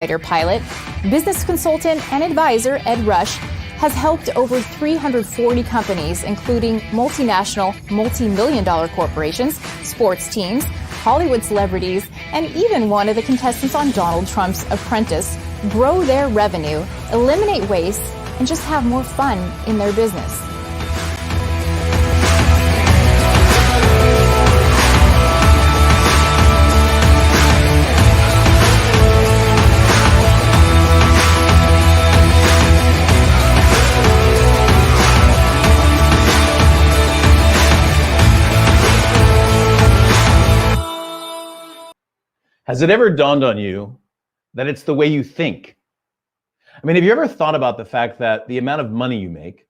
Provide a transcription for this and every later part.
fighter pilot, business consultant, and advisor Ed Rush has helped over 340 companies, including multinational, multi-million-dollar corporations, sports teams, Hollywood celebrities, and even one of the contestants on Donald Trump's Apprentice, grow their revenue, eliminate waste, and just have more fun in their business. Has it ever dawned on you that it's the way you think? I mean, have you ever thought about the fact that the amount of money you make,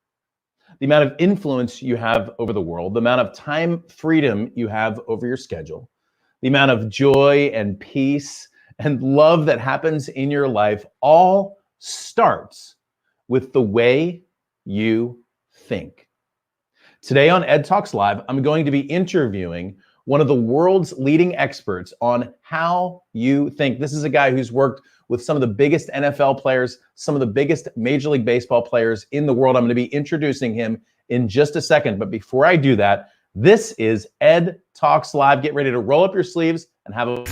the amount of influence you have over the world, the amount of time freedom you have over your schedule, the amount of joy and peace and love that happens in your life all starts with the way you think? Today on EdTalks Live, I'm going to be interviewing one of the world's leading experts on how you think. This is a guy who's worked with some of the biggest NFL players, some of the biggest Major League Baseball players in the world. I'm going to be introducing him in just a second. But before I do that, this is Ed Talks Live. Get ready to roll up your sleeves and have a...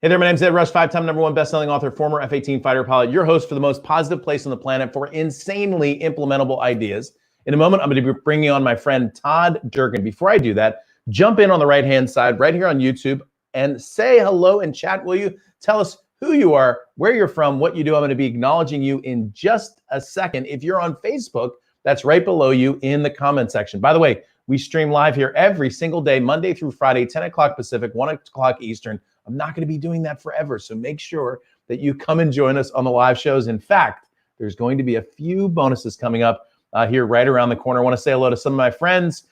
Hey there, my name's Ed Rush, 5-time #1 best-selling author, former F-18 fighter pilot, your host for the most positive place on the planet for insanely implementable ideas. In a moment, I'm going to be bringing on my friend Todd Durkin. Before I do that, jump in on the right-hand side right here on YouTube and say hello and chat, will you? Tell us who you are, where you're from, what you do. I'm going to be acknowledging you in just a second. If you're on Facebook, that's right below you in the comment section. By the way, we stream live here every single day, Monday through Friday, 10 o'clock Pacific, 1 o'clock Eastern. I'm not going to be doing that forever, so make sure that you come and join us on the live shows. In fact, there's going to be a few bonuses coming up here right around the corner. I want to say hello to some of my friends.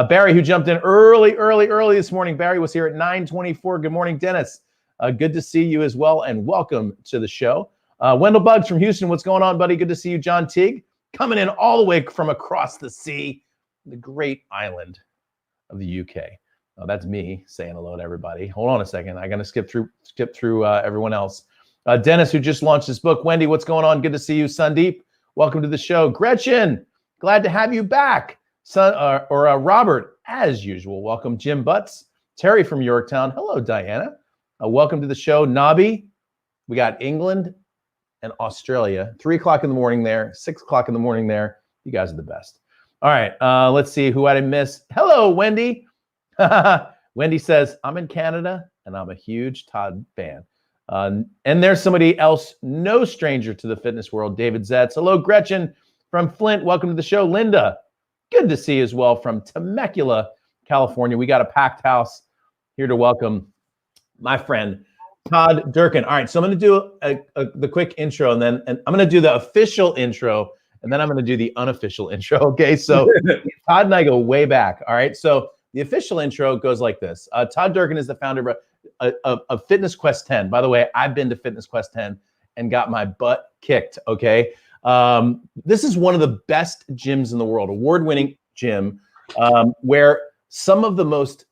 Barry, who jumped in early this morning. Barry was here at 9:24. Good morning, Dennis. Good to see you as well, and welcome to the show. Wendell Buggs from Houston, what's going on, buddy? Good to see you. John Teague, coming in all the way from across the sea, the great island of the UK. Oh, that's me saying hello to everybody. Hold on a second. I got to skip through everyone else. Dennis, who just launched his book. Wendy, what's going on? Good to see you. Sandeep, welcome to the show. Gretchen, glad to have you back. Robert, as usual, welcome. Jim Butts, Terry from Yorktown. Hello, Diana. Welcome to the show. Nobby, we got England and Australia. 3 o'clock in the morning there, 6 o'clock in the morning there. You guys are the best. All right, let's see who I didn't miss. Hello, Wendy. Wendy says, I'm in Canada and I'm a huge Todd fan. And there's somebody else, no stranger to the fitness world, David Zetz. Hello, Gretchen from Flint. Welcome to the show. Linda, good to see you as well from Temecula, California. We got a packed house here to welcome my friend, Todd Durkin. All right, so I'm going to do the quick intro, and I'm going to do the official intro, and then I'm going to do the unofficial intro, okay? So Todd and I go way back, all right? So the official intro goes like this. Todd Durkin is the founder of Fitness Quest 10. By the way, I've been to Fitness Quest 10 and got my butt kicked, okay? This is one of the best gyms in the world, award-winning gym, where some of the most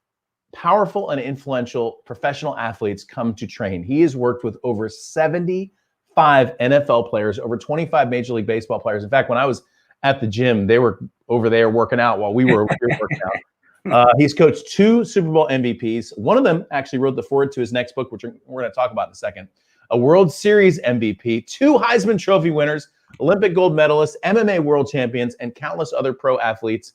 powerful and influential professional athletes come to train. He has worked with over 75 NFL players, over 25 Major League Baseball players. In fact, when I was at the gym, they were over there working out while we were working out. He's coached 2 Super Bowl MVPs. One of them actually wrote the foreword to his next book, which we're going to talk about in a second. A World Series MVP, 2 Heisman Trophy winners, Olympic gold medalists, MMA world champions, and countless other pro athletes.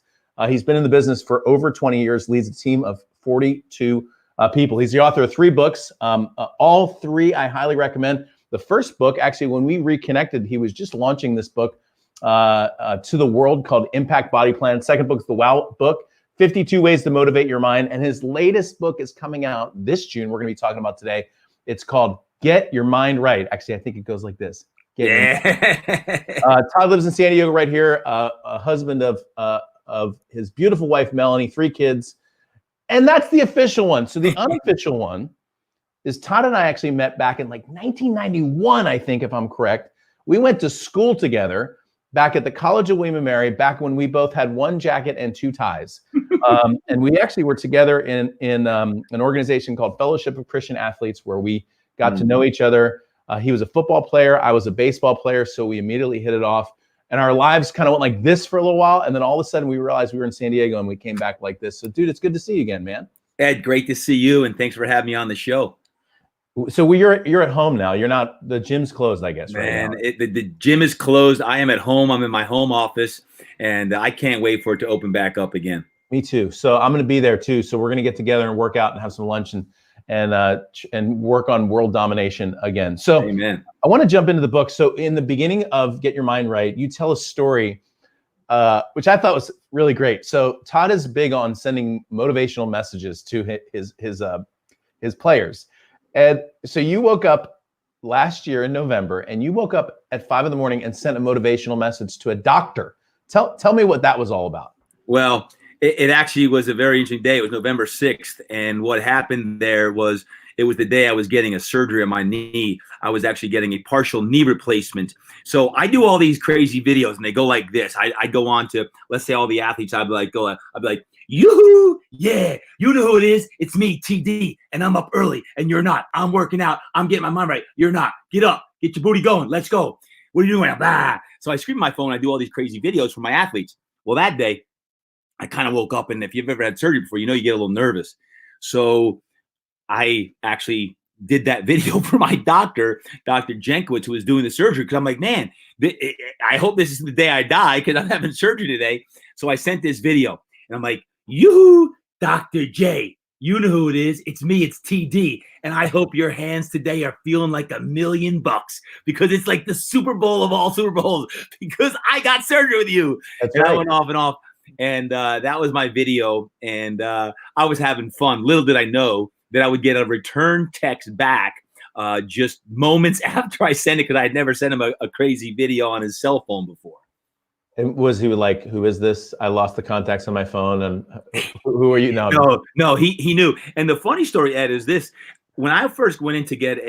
He's been in the business for over 20 years, leads a team of 42 people. He's the author of 3 books. All 3 I highly recommend. The first book, actually, when we reconnected, he was just launching this book to the world called Impact Body Plan. Second book is the Wow book. 52 Ways to Motivate Your Mind. And his latest book is coming out this June. We're going to be talking about today. It's called Get Your Mind Right. Actually, I think it goes like this. Todd lives in San Diego right here, a husband of his beautiful wife, Melanie, 3 kids. And that's the official one. So the unofficial one is Todd and I actually met back in like 1991, I think, if I'm correct. We went to school together. back at the College of William and Mary, back when we both had one jacket and two ties. And we actually were together in an organization called Fellowship of Christian Athletes, where we got to know each other. He was a football player. I was a baseball player. So we immediately hit it off. And our lives kind of went like this for a little while. And then all of a sudden we realized we were in San Diego and we came back like this. So, dude, it's good to see you again, man. Ed, great to see you. And thanks for having me on the show. So you're at home now. You're not, the gym's closed, I guess, right now. Man, the gym is closed. I am at home. I'm in my home office. And I can't wait for it to open back up again. Me too. So I'm going to be there too. So we're going to get together and work out and have some lunch and work on world domination again. So Amen. I want to jump into the book. So in the beginning of Get Your Mind Right, you tell a story, which I thought was really great. So Todd is big on sending motivational messages to his players. And so you woke up last year in November and you woke up at 5 a.m. and sent a motivational message to a doctor. Tell me what that was all about. Well, it actually was a very interesting day. It was November 6th. And what happened there was, it was the day I was getting a surgery on my knee. I was actually getting a partial knee replacement. So I do all these crazy videos and they go like this. I go on to, let's say all the athletes, I'd be like, yoo-hoo, yeah, you know who it is. It's me, TD, and I'm up early and you're not. I'm working out. I'm getting my mind right. You're not. Get up. Get your booty going. Let's go. What are you doing? Blah. So I scream my phone. I do all these crazy videos for my athletes. Well, that day, I kind of woke up, and if you've ever had surgery before, you know you get a little nervous. So I actually did that video for my doctor, Dr. Jenkowitz, who was doing the surgery, because I'm like, man, I hope this is the day I die because I'm having surgery today. So I sent this video, and I'm like, you, Dr. J, you know who it is. It's me. It's TD. And I hope your hands today are feeling like $1 million because it's like the Super Bowl of all Super Bowls because I got surgery with you. That's and right. I went off and off. And that was my video. And I was having fun. Little did I know that I would get a return text back just moments after I sent it, because I had never sent him a crazy video on his cell phone before. And was he like, who is this? I lost the contacts on my phone. And who are you now? No, he knew. And the funny story, Ed, is this. When I first went in to get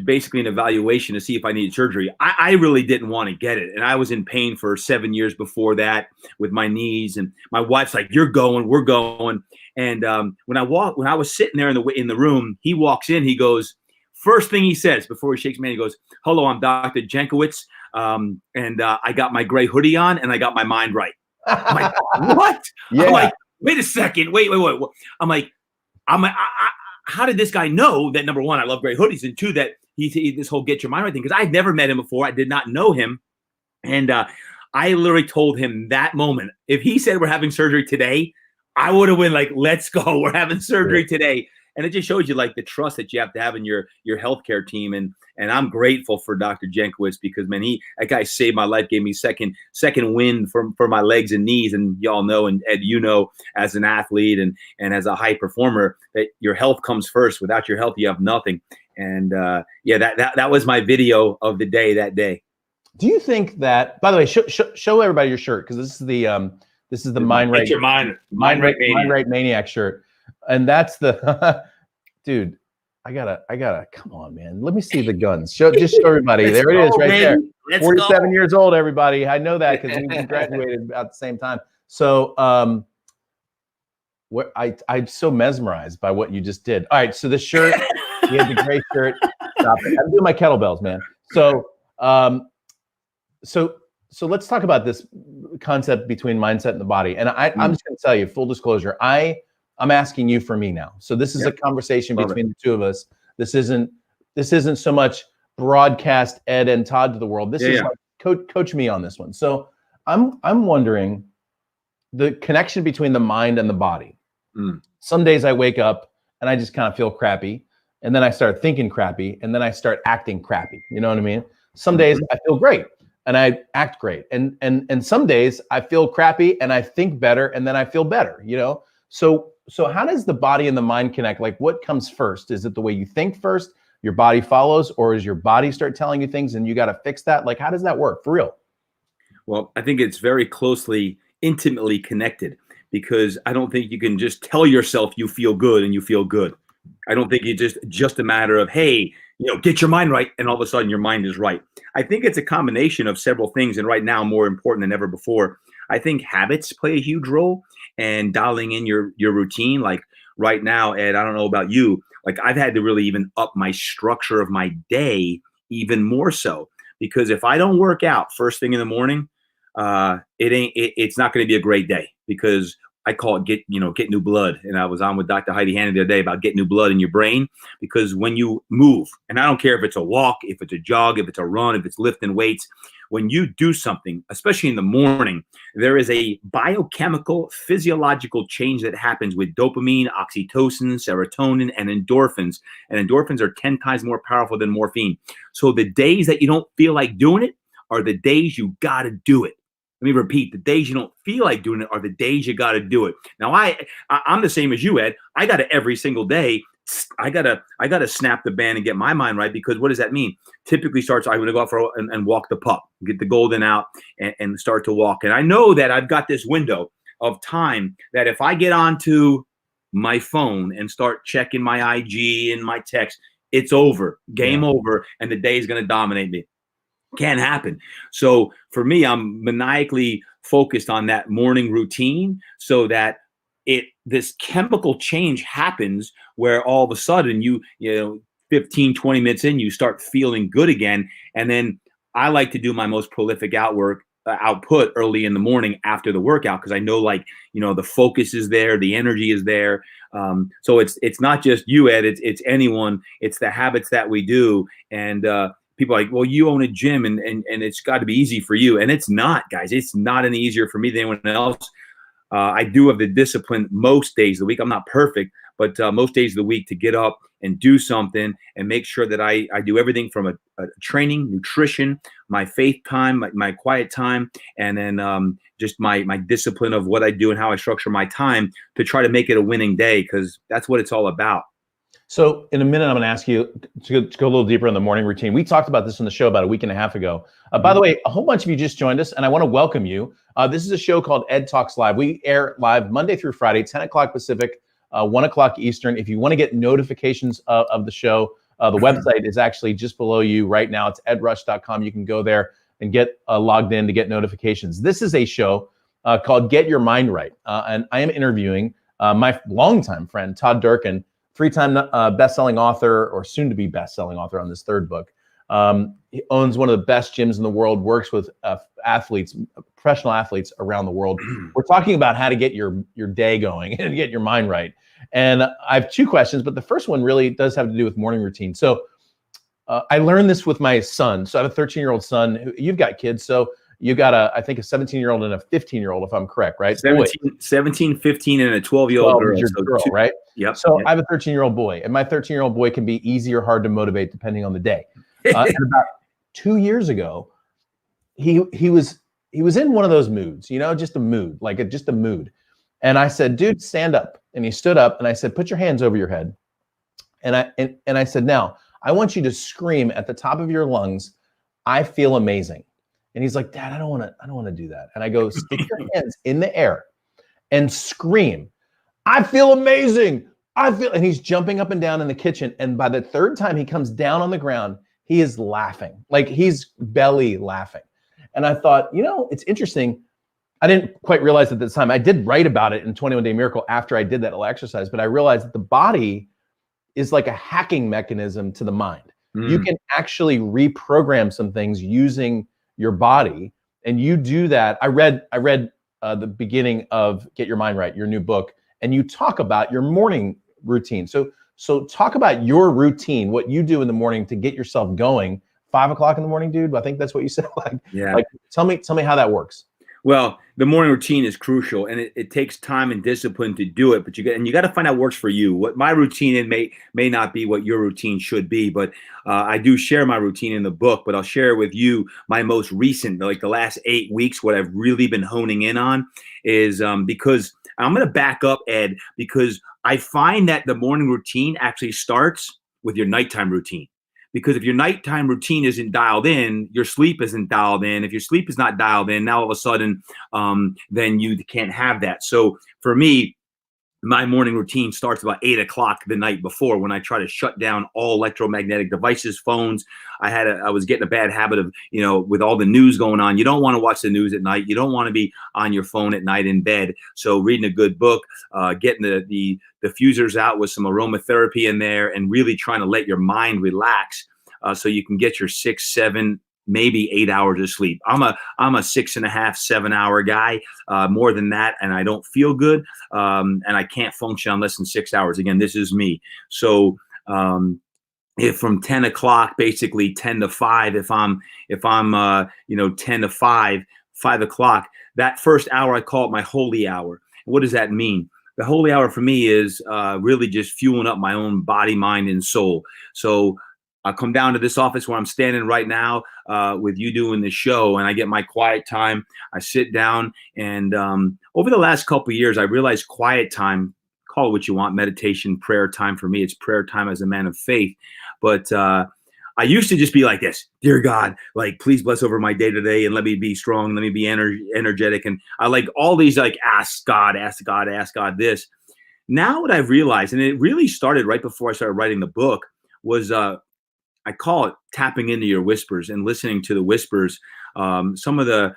basically an evaluation to see if I needed surgery, I really didn't want to get it. And I was in pain for 7 years before that with my knees. And my wife's like, you're going, we're going. And when I was sitting there in the room, he walks in, he goes, first thing he says before he shakes my hand, he goes, hello, I'm Dr. Jenkowitz. And I got my gray hoodie on and I got my mind right. I'm like, what? Yeah. I'm like, wait a second. Wait. I'm like, how did this guy know that, number one, I love gray hoodies, and two, that he this whole get your mind right thing? Because I'd never met him before. I did not know him. And I literally told him that moment, if he said we're having surgery today, I would have been like, let's go. We're having surgery today. And it just shows you like the trust that you have to have in your healthcare team. And I'm grateful for Dr. Jenkowitz because, man, that guy saved my life, gave me second wind for my legs and knees. And y'all know, and Ed, you know, as an athlete and as a high performer, that your health comes first. Without your health, you have nothing. And that was my video of the day that day. Do you think that, by the way, show everybody your shirt, because this is the Mind Right. Mind Right Maniac shirt. And that's the dude. I gotta come on, man. Let me see the guns. Just show everybody. There it is, right there. 47 years old, everybody. I know that because we graduated at the same time. So I'm so mesmerized by what you just did. All right, so the shirt, you had the gray shirt. Stop it. I'm doing my kettlebells, man. So so let's talk about this concept between mindset and the body. And I'm just gonna tell you, full disclosure, I'm asking you for me now. So this is a conversation between the two of us. This isn't so much broadcast Ed and Todd to the world. This is like coach me on this one. So I'm wondering the connection between the mind and the body. Some days I wake up and I just kind of feel crappy, and then I start thinking crappy, and then I start acting crappy. You know what I mean? Some days I feel great and I act great, and some days I feel crappy and I think better, and then I feel better. You know, so how does the body and the mind connect? Like, what comes first? Is it the way you think first, your body follows, or is your body start telling you things and you got to fix that? Like, how does that work for real? Well, I think it's very closely, intimately connected, because I don't think you can just tell yourself you feel good and you feel good. I don't think it's just a matter of, hey, get your mind right, and all of a sudden your mind is right. I think it's a combination of several things, and right now more important than ever before. I think habits play a huge role, and dialing in your routine. Like right now, Ed, I don't know about you, like I've had to really even up my structure of my day even more so, because if I don't work out first thing in the morning, it's not going to be a great day, because I call it get new blood. And I was on with Dr. Heidi Hanna the other day about getting new blood in your brain, because when you move, and I don't care if it's a walk, if it's a jog, if it's a run, if it's lifting weights, when you do something, especially in the morning, there is a biochemical, physiological change that happens with dopamine, oxytocin, serotonin, and endorphins. And endorphins are 10 times more powerful than morphine. So the days that you don't feel like doing it are the days you got to do it. Let me repeat, the days you don't feel like doing it are the days you got to do it. Now, I'm the same as you, Ed. I got to every single day. I gotta snap the band and get my mind right, because what does that mean? Typically starts, I'm going to go out and walk the pup, get the golden out and start to walk. And I know that I've got this window of time that if I get onto my phone and start checking my IG and my text, it's over, game over, and the day is going to dominate me. Can't happen. So for me, I'm maniacally focused on that morning routine, so that this chemical change happens where all of a sudden you 15, 20 minutes in, you start feeling good again. And then I like to do my most prolific output early in the morning after the workout, because I know the focus is there, the energy is there. So it's not just you, Ed, it's anyone. It's the habits that we do. And people are like, well, you own a gym and it's got to be easy for you. And it's not, guys. It's not any easier for me than anyone else. I do have the discipline most days of the week. I'm not perfect, but most days of the week to get up and do something and make sure that I do everything from a training, nutrition, my faith time, my quiet time, and then just my discipline of what I do and how I structure my time to try to make it a winning day, because that's what it's all about. So in a minute, I'm going to ask you to go a little deeper in the morning routine. We talked about this on the show about a week and a half ago. By the way, a whole bunch of you just joined us, and I want to welcome you. This is a show called EdTalks Live. We air live Monday through Friday, 10 o'clock Pacific, 1 o'clock Eastern. If you want to get notifications of the show, the website is actually just below you right now. It's edrush.com. You can go there and get logged in to get notifications. This is a show called Get Your Mind Right. And I am interviewing my longtime friend, Todd Durkin, three-time best-selling author, or soon-to-be best-selling author on this third book. He owns one of the best gyms in the world, works with professional athletes around the world. We're talking about how to get your day going and get your mind right. And I have two questions, but the first one really does have to do with morning routine. So I learned this with my son. So I have a 13-year-old son. You've got kids. So you got I think a 17-year-old and a 15-year-old, if I'm correct, right? 17, 15, and a 12-year-old girl. Girl, right? Yep. So I have a 13-year-old boy, and my 13-year-old boy can be easy or hard to motivate depending on the day. And about 2 years ago, he was in one of those moods, just a mood, just a mood. And I said, dude, stand up. And he stood up, and I said, put your hands over your head. And I said, now I want you to scream at the top of your lungs, I feel amazing. And he's like, Dad, I don't want to do that. And I go, stick your hands in the air and scream, I feel amazing. And he's jumping up and down in the kitchen. And by the third time he comes down on the ground, he is laughing, like he's belly laughing. And I thought, it's interesting. I didn't quite realize at the time. I did write about it in 21 Day Miracle after I did that little exercise, but I realized that the body is like a hacking mechanism to the mind. You can actually reprogram some things using your body, and you do that. I read the beginning of Get Your Mind Right, your new book, and you talk about your morning routine. So talk about your routine, what you do in the morning to get yourself going. 5 o'clock in the morning, dude. I think that's what you said. Tell me how that works. Well, the morning routine is crucial, and it takes time and discipline to do it. But you got to find out what works for you. What my routine may not be what your routine should be. But I do share my routine in the book. But I'll share with you my most recent, the last 8 weeks. What I've really been honing in on is because I'm going to back up, Ed, because I find that the morning routine actually starts with your nighttime routine. Because if your nighttime routine isn't dialed in, your sleep isn't dialed in. If your sleep is not dialed in, now all of a sudden, then you can't have that. So for me, my morning routine starts about 8 o'clock the night before, when I try to shut down all electromagnetic devices, phones. I was getting a bad habit of, with all the news going on, you don't want to watch the news at night. You don't want to be on your phone at night in bed. So reading a good book, getting the diffusers out with some aromatherapy in there, and really trying to let your mind relax, so you can get your 6, 7, maybe 8 hours of sleep. I'm a 6.5, 7 hour guy. More than that, and I don't feel good. And I can't function on less than 6 hours. Again, this is me. So if from 10 o'clock, basically 10 to 5, if I'm 10 to 5 o'clock, that first hour, I call it my holy hour. What does that mean? The holy hour for me is really just fueling up my own body, mind, and soul. So I come down to this office where I'm standing right now with you doing the show, and I get my quiet time. I sit down, and over the last couple of years, I realized quiet time, call it what you want, meditation, prayer time. For me, it's prayer time as a man of faith. But I used to just be like this: dear God, like, please bless over my day today, and let me be strong, let me be energetic. And I like all these, like, ask God, ask God, ask God this. Now what I've realized, and it really started right before I started writing the book, was I call it tapping into your whispers and listening to the whispers. Some of the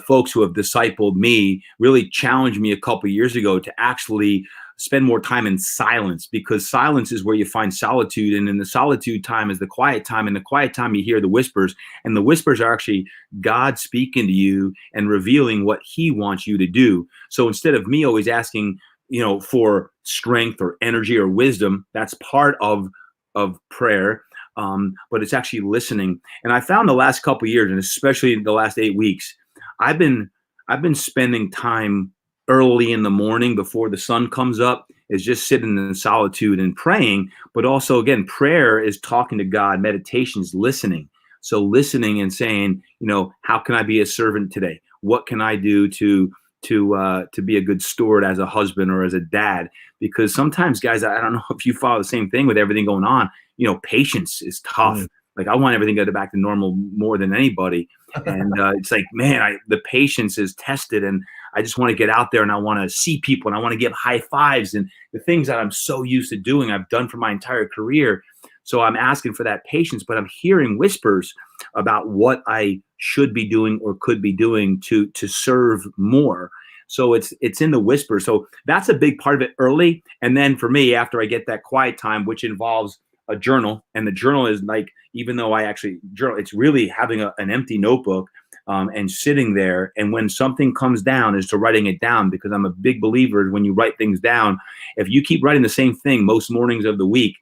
folks who have discipled me really challenged me a couple of years ago to actually spend more time in silence, because silence is where you find solitude. And in the solitude time is the quiet time. In the quiet time, you hear the whispers, and the whispers are actually God speaking to you and revealing what he wants you to do. So instead of me always asking, for strength or energy or wisdom, that's part of prayer. But it's actually listening. And I found the last couple of years, and especially the last 8 weeks, I've been spending time early in the morning before the sun comes up, is just sitting in solitude and praying. But also, again, prayer is talking to God. Meditation is listening. So listening and saying, how can I be a servant today? What can I do to be a good steward as a husband or as a dad? Because sometimes, guys, I don't know if you follow the same thing with everything going on. Patience is tough. Like, I want everything to go back to normal more than anybody. And it's like, man, the patience is tested, and I just want to get out there, and I want to see people, and I want to give high fives, and the things that I'm so used to doing, I've done for my entire career. So I'm asking for that patience, but I'm hearing whispers about what I should be doing or could be doing to serve more. So it's in the whisper. So that's a big part of it early. And then for me, after I get that quiet time, which involves a journal, and the journal is like, even though I actually journal, it's really having an empty notebook and sitting there. And when something comes down, is to writing it down, because I'm a big believer when you write things down, if you keep writing the same thing most mornings of the week,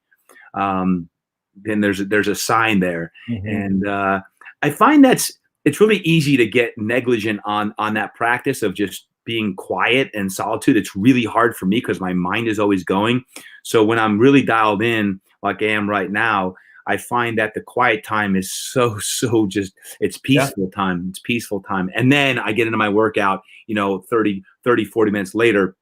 then there's a sign there. Mm-hmm. And I find it's really easy to get negligent on that practice of just being quiet and solitude. It's really hard for me because my mind is always going. So when I'm really dialed in, like I am right now, I find that the quiet time is so just, it's peaceful time. It's peaceful time. And then I get into my workout, 30, 40 minutes later,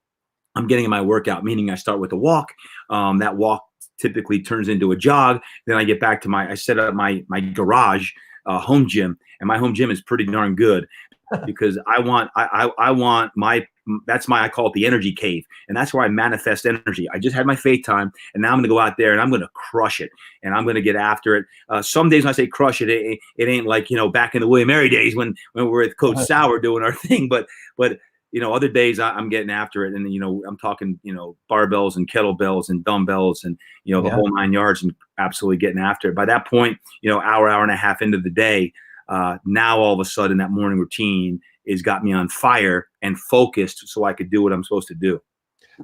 I'm getting in my workout, meaning I start with a walk. That walk typically turns into a jog. Then I get back to I set up my garage home gym, and my home gym is pretty darn good because I want I call it the energy cave. And that's where I manifest energy. I just had my faith time, and now I'm going to go out there and I'm going to crush it, and I'm going to get after it. Some days when I say crush it, it ain't like, back in the William Mary days when we were with Coach Sauer doing our thing. But other days I'm getting after it. And, I'm talking, barbells and kettlebells and dumbbells and, the whole 9 yards, and absolutely getting after it. By that point, hour and a half into the day, now all of a sudden that morning routine has got me on fire and focused so I could do what I'm supposed to do.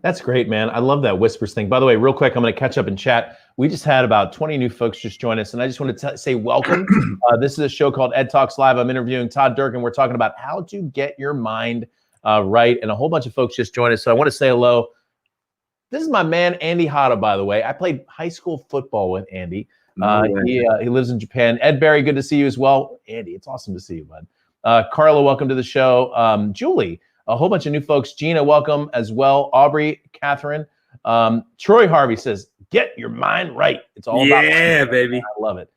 That's great, man. I love that whispers thing. By the way, real quick, I'm going to catch up in chat. We just had about 20 new folks just join us, and I just want to say welcome. This is a show called EdTalks Live. I'm interviewing Todd Durkin. We're talking about how to get your mind right, and a whole bunch of folks just joined us. So I want to say hello. This is my man, Andy Hata, by the way. I played high school football with Andy. He lives in Japan. Ed Barry, good to see you as well. Andy, it's awesome to see you, bud. Carla, welcome to the show. Julie, a whole bunch of new folks. Gina, welcome as well. Aubrey, Catherine. Troy Harvey says, get your mind right. It's all about mind, baby. I love it.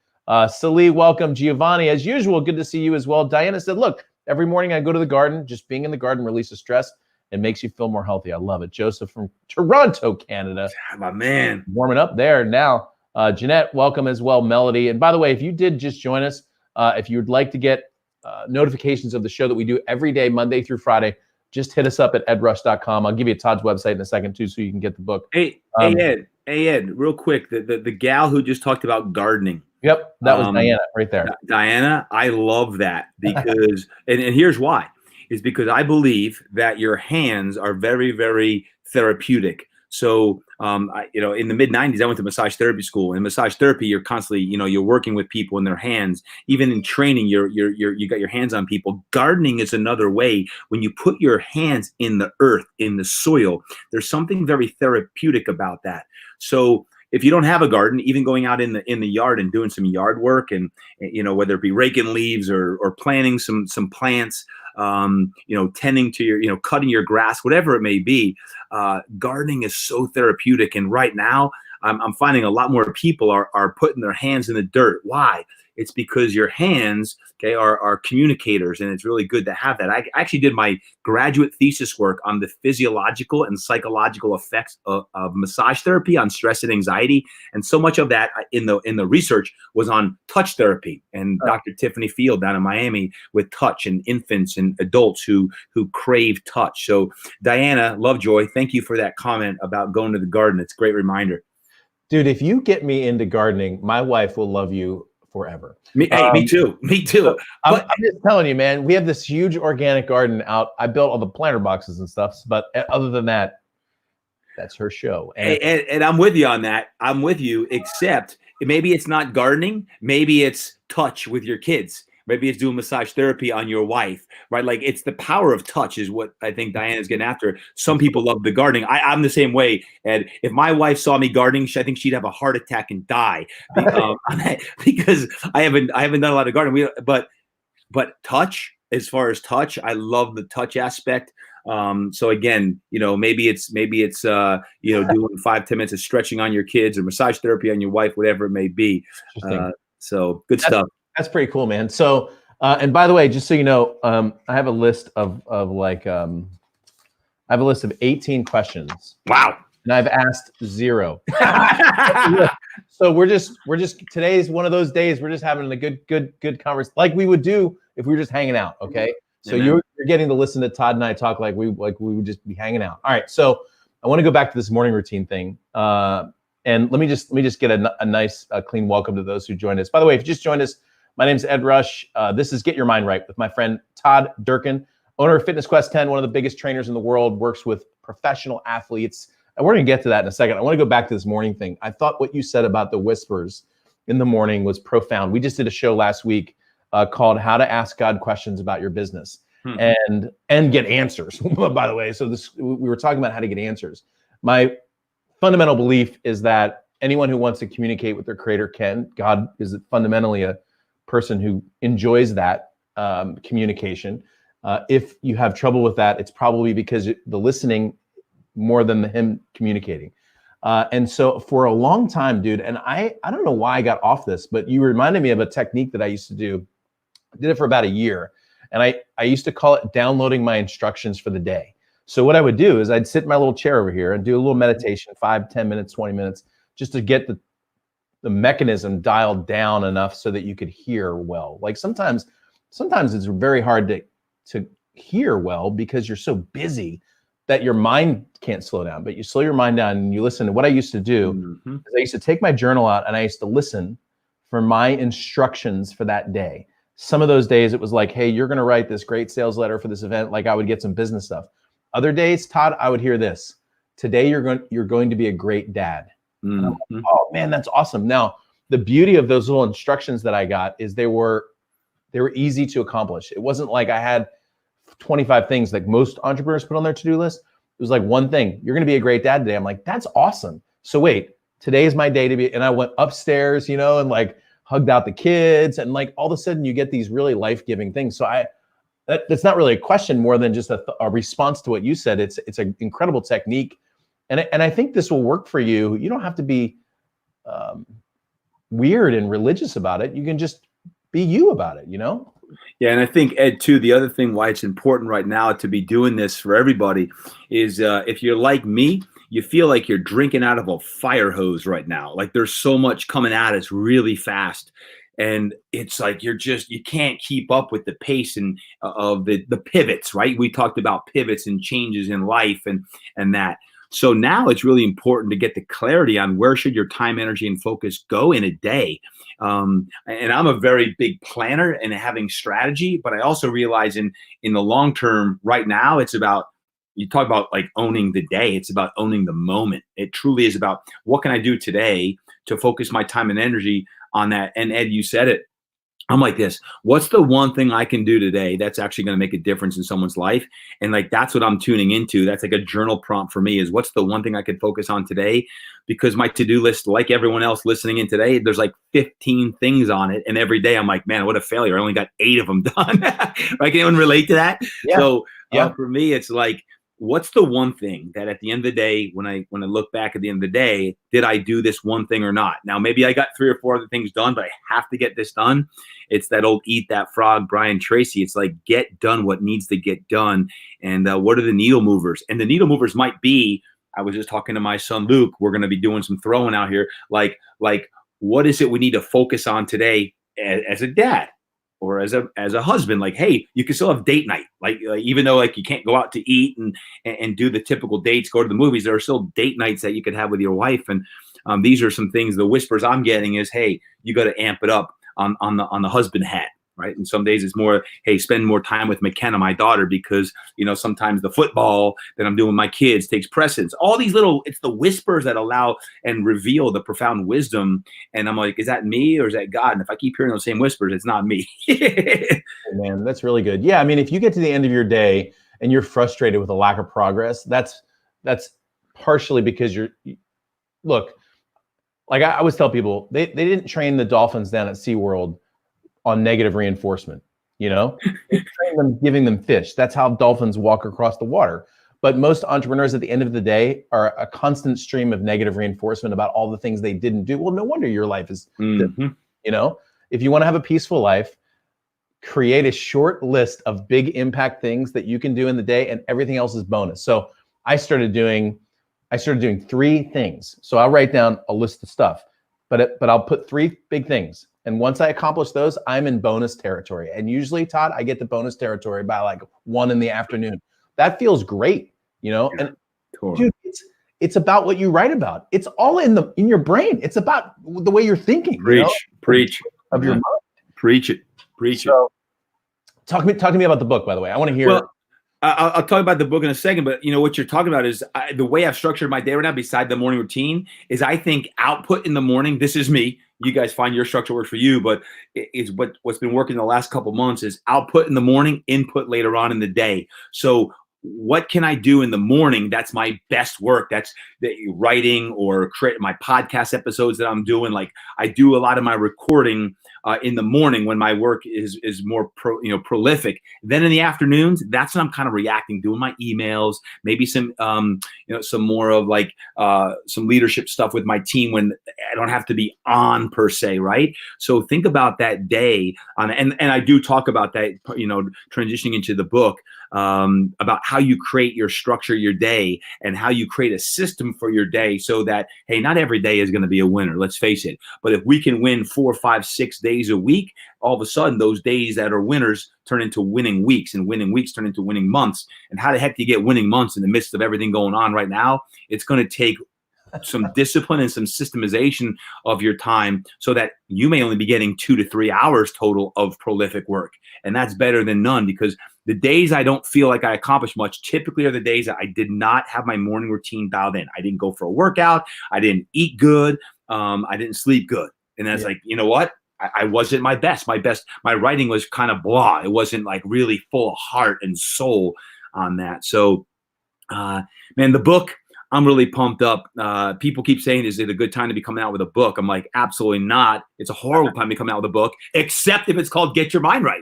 Salee, welcome. Giovanni, as usual, good to see you as well. Diana said, look, every morning I go to the garden. Just being in the garden releases stress. and makes you feel more healthy. I love it. Joseph from Toronto, Canada. My man. Warming up there now. Jeanette, welcome as well. Melody. And by the way, if you did just join us, if you would like to get notifications of the show that we do every day, Monday through Friday, just hit us up at edrush.com. I'll give you Todd's website in a second too, so you can get the book. Hey, Ed, real quick, the gal who just talked about gardening. Yep, that was Diana right there. Diana, I love that because, and here's why, is because I believe that your hands are very, very therapeutic. So, in the mid 90s, I went to massage therapy school. In massage therapy, you're constantly, you're working with people in their hands. Even in training, you got your hands on people. Gardening is another way. When you put your hands in the earth, in the soil, there's something very therapeutic about that. So if you don't have a garden, even going out in the yard and doing some yard work, and whether it be raking leaves or planting some plants, tending to your, cutting your grass, whatever it may be, gardening is so therapeutic. And right now, I'm finding a lot more people are putting their hands in the dirt. Why? It's because your hands, are communicators, and it's really good to have that. I actually did my graduate thesis work on the physiological and psychological effects of massage therapy on stress and anxiety, and so much of that in the research was on touch therapy. And Dr. Tiffany Field down in Miami with touch and infants and adults who crave touch. So Diana Lovejoy, thank you for that comment about going to the garden. It's a great reminder. Dude, if you get me into gardening, my wife will love you forever. Me too. I'm just telling you, man, we have this huge organic garden out. I built all the planter boxes and stuff, but other than that, that's her show. And I'm with you on that. I'm with you, except maybe it's not gardening. Maybe it's touch with your kids. Maybe it's doing massage therapy on your wife, right? Like, it's the power of touch is what I think Diana's getting after. Some people love the gardening. I'm the same way. And if my wife saw me gardening, I think she'd have a heart attack and die because I haven't done a lot of gardening. But touch, as far as touch, I love the touch aspect. So again, maybe it's doing 5-10 minutes of stretching on your kids or massage therapy on your wife, whatever it may be. So good stuff. That's pretty cool, man. So, and by the way, just so you know, I have a list of 18 questions. Wow. And I've asked 0. So we're just today's one of those days. We're just having a good conversation, like we would do if we were just hanging out. Okay. So you're getting to listen to Todd and I talk like we would just be hanging out. All right. So I want to go back to this morning routine thing. And let me just get a nice clean welcome to those who joined us. By the way, if you just joined us, my name's Ed Rush. This is Get Your Mind Right with my friend Todd Durkin, owner of Fitness Quest 10, one of the biggest trainers in the world, works with professional athletes. And we're going to get to that in a second. I want to go back to this morning thing. I thought what you said about the whispers in the morning was profound. We just did a show last week called How to Ask God Questions About Your Business and get answers, by the way. So we were talking about how to get answers. My fundamental belief is that anyone who wants to communicate with their creator can. God is fundamentally a person who enjoys that communication. If you have trouble with that, it's probably because the listening more than him communicating. And so for a long time, dude, and I don't know why I got off this, but you reminded me of a technique that I used to do. I did it for about a year. And I used to call it downloading my instructions for the day. So what I would do is I'd sit in my little chair over here and do a little meditation, 5, 10 minutes, 20 minutes, just to get the mechanism dialed down enough so that you could hear well. Like sometimes it's very hard to hear well because you're so busy that your mind can't slow down, but you slow your mind down and you listen. And what I used to do is I used to take my journal out and I used to listen for my instructions for that day. Some of those days it was like, hey, you're going to write this great sales letter for this event. Like I would get some business stuff. Other days, Todd, I would hear this. Today, you're going to be a great dad. And I'm like, oh man, that's awesome. Now, the beauty of those little instructions that I got is they were easy to accomplish. It wasn't like I had 25 things like most entrepreneurs put on their to-do list. It was like one thing. You're going to be a great dad today. I'm like, that's awesome. So wait, today is my day to be. And I went upstairs, and like hugged out the kids, and like all of a sudden you get these really life-giving things. So that's not really a question more than just a response to what you said. It's an incredible technique. And I think this will work for you. You don't have to be weird and religious about it. You can just be you about it, Yeah, and I think, Ed, too, the other thing why it's important right now to be doing this for everybody is if you're like me, you feel like you're drinking out of a fire hose right now. Like there's so much coming at us really fast. And it's like you can't keep up with the pace and of the pivots, right? We talked about pivots and changes in life and that. So now it's really important to get the clarity on where should your time, energy, and focus go in a day. And I'm a very big planner and having strategy, but I also realize in the long term right now, it's about, you talk about like owning the day. It's about owning the moment. It truly is about what can I do today to focus my time and energy on that. And Ed, you said it. I'm like this, what's the one thing I can do today that's actually going to make a difference in someone's life? And like, that's what I'm tuning into. That's like a journal prompt for me is what's the one thing I could focus on today? Because my to-do list, like everyone else listening in today, there's like 15 things on it. And every day I'm like, man, what a failure. I only got 8 of them done. Right? Can anyone relate to that? Yeah. So Yeah. For me, it's like, what's the one thing that at the end of the day, when I look back at the end of the day, did I do this one thing or not? Now, maybe I got 3 or 4 other things done, but I have to get this done. It's that old eat that frog, Brian Tracy. It's like, get done what needs to get done. And what are the needle movers? And the needle movers might be, I was just talking to my son, Luke, we're going to be doing some throwing out here. Like, what is it we need to focus on today as a dad? Or as a husband, like, hey, you can still have date night. Like even though like you can't go out to eat and do the typical dates, go to the movies, there are still date nights that you could have with your wife. And these are some things, the whispers I'm getting is, hey, you got to amp it up on the husband hat, right? And some days it's more, hey, spend more time with McKenna, my daughter, because, sometimes the football that I'm doing with my kids takes precedence. All these it's the whispers that allow and reveal the profound wisdom. And I'm like, is that me or is that God? And if I keep hearing those same whispers, it's not me. Man, that's really good. Yeah, I mean, if you get to the end of your day and you're frustrated with a lack of progress, that's partially because look, like I always tell people, they didn't train the dolphins down at SeaWorld on negative reinforcement. They train them giving them fish. That's how dolphins walk across the water. But most entrepreneurs at the end of the day are a constant stream of negative reinforcement about all the things they didn't do. Well, no wonder your life is, if you want to have a peaceful life, create a short list of big impact things that you can do in the day, and everything else is bonus. So I started doing 3 things. So I'll write down a list of stuff, but I'll put 3 big things. And once I accomplish those, I'm in bonus territory. And usually, Todd, I get to bonus territory by like 1 in the afternoon. That feels great, and totally. Dude, it's about what you write about. It's all in your brain. It's about the way you're thinking. Preach of your mind. Preach it. So, talk to me about the book, by the way. I want to hear. Well, I'll talk about the book in a second, but what you're talking about is the way I've structured my day right now, beside the morning routine, is I think output in the morning. This is me. You guys find your structure works for you, but it's what's been working the last couple months is output in the morning, input later on in the day. So what can I do in the morning? That's my best work. That's the writing or create my podcast episodes that I'm doing. Like I do a lot of my recording in the morning when my work is more prolific. Then in the afternoons, that's when I'm kind of reacting, doing my emails, maybe some some more of like some leadership stuff with my team when I don't have to be on per se, right? So think about that day, and I do talk about that, transitioning into the book about how you create your structure, your day, and how you create a system for your day so that, hey, not every day is going to be a winner. Let's face it. But if we can win 4, 5, 6 days a week, all of a sudden those days that are winners turn into winning weeks, and winning weeks turn into winning months. And how the heck do you get winning months in the midst of everything going on right now? It's going to take some discipline and some systemization of your time so that you may only be getting 2 to 3 hours total of prolific work. And that's better than none, because the days I don't feel like I accomplished much typically are the days that I did not have my morning routine dialed in. I didn't go for a workout. I didn't eat good. I didn't sleep good. And that's like, you know what? I wasn't my best. My writing was kind of blah. It wasn't like really full of heart and soul on that. So, man, the book, I'm really pumped up. People keep saying, is it a good time to be coming out with a book? I'm like, absolutely not. It's a horrible time to come out with a book, except if it's called Get Your Mind Right.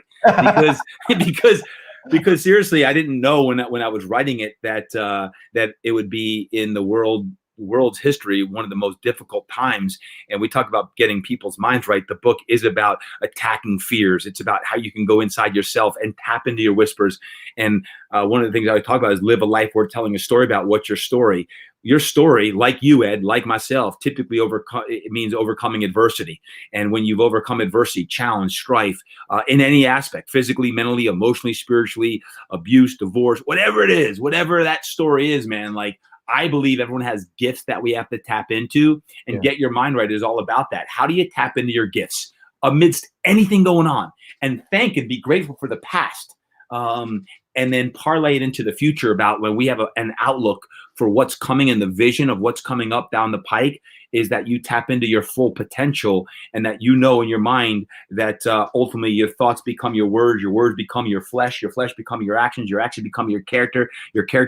Because seriously, I didn't know when I was writing it that it would be in the world, world's history, one of the most difficult times. And we talk about getting people's minds right. The book is about attacking fears. It's about how you can go inside yourself and tap into your whispers. And one of the things I talk about is live a life worth telling a story about. What's your story? Your story, like you, Ed, like myself, typically it means overcoming adversity. And when you've overcome adversity, challenge, strife, in any aspect, physically, mentally, emotionally, spiritually, abuse, divorce, whatever it is, whatever that story is, man, like, I believe everyone has gifts that we have to tap into, and Get Your Mind Right is all about that. How do you tap into your gifts amidst anything going on, and thank and be grateful for the past, and then parlay it into the future about when we have an outlook for what's coming and the vision of what's coming up down the pike, is that you tap into your full potential, and that you know in your mind that ultimately your thoughts become your words become your flesh become your actions become your character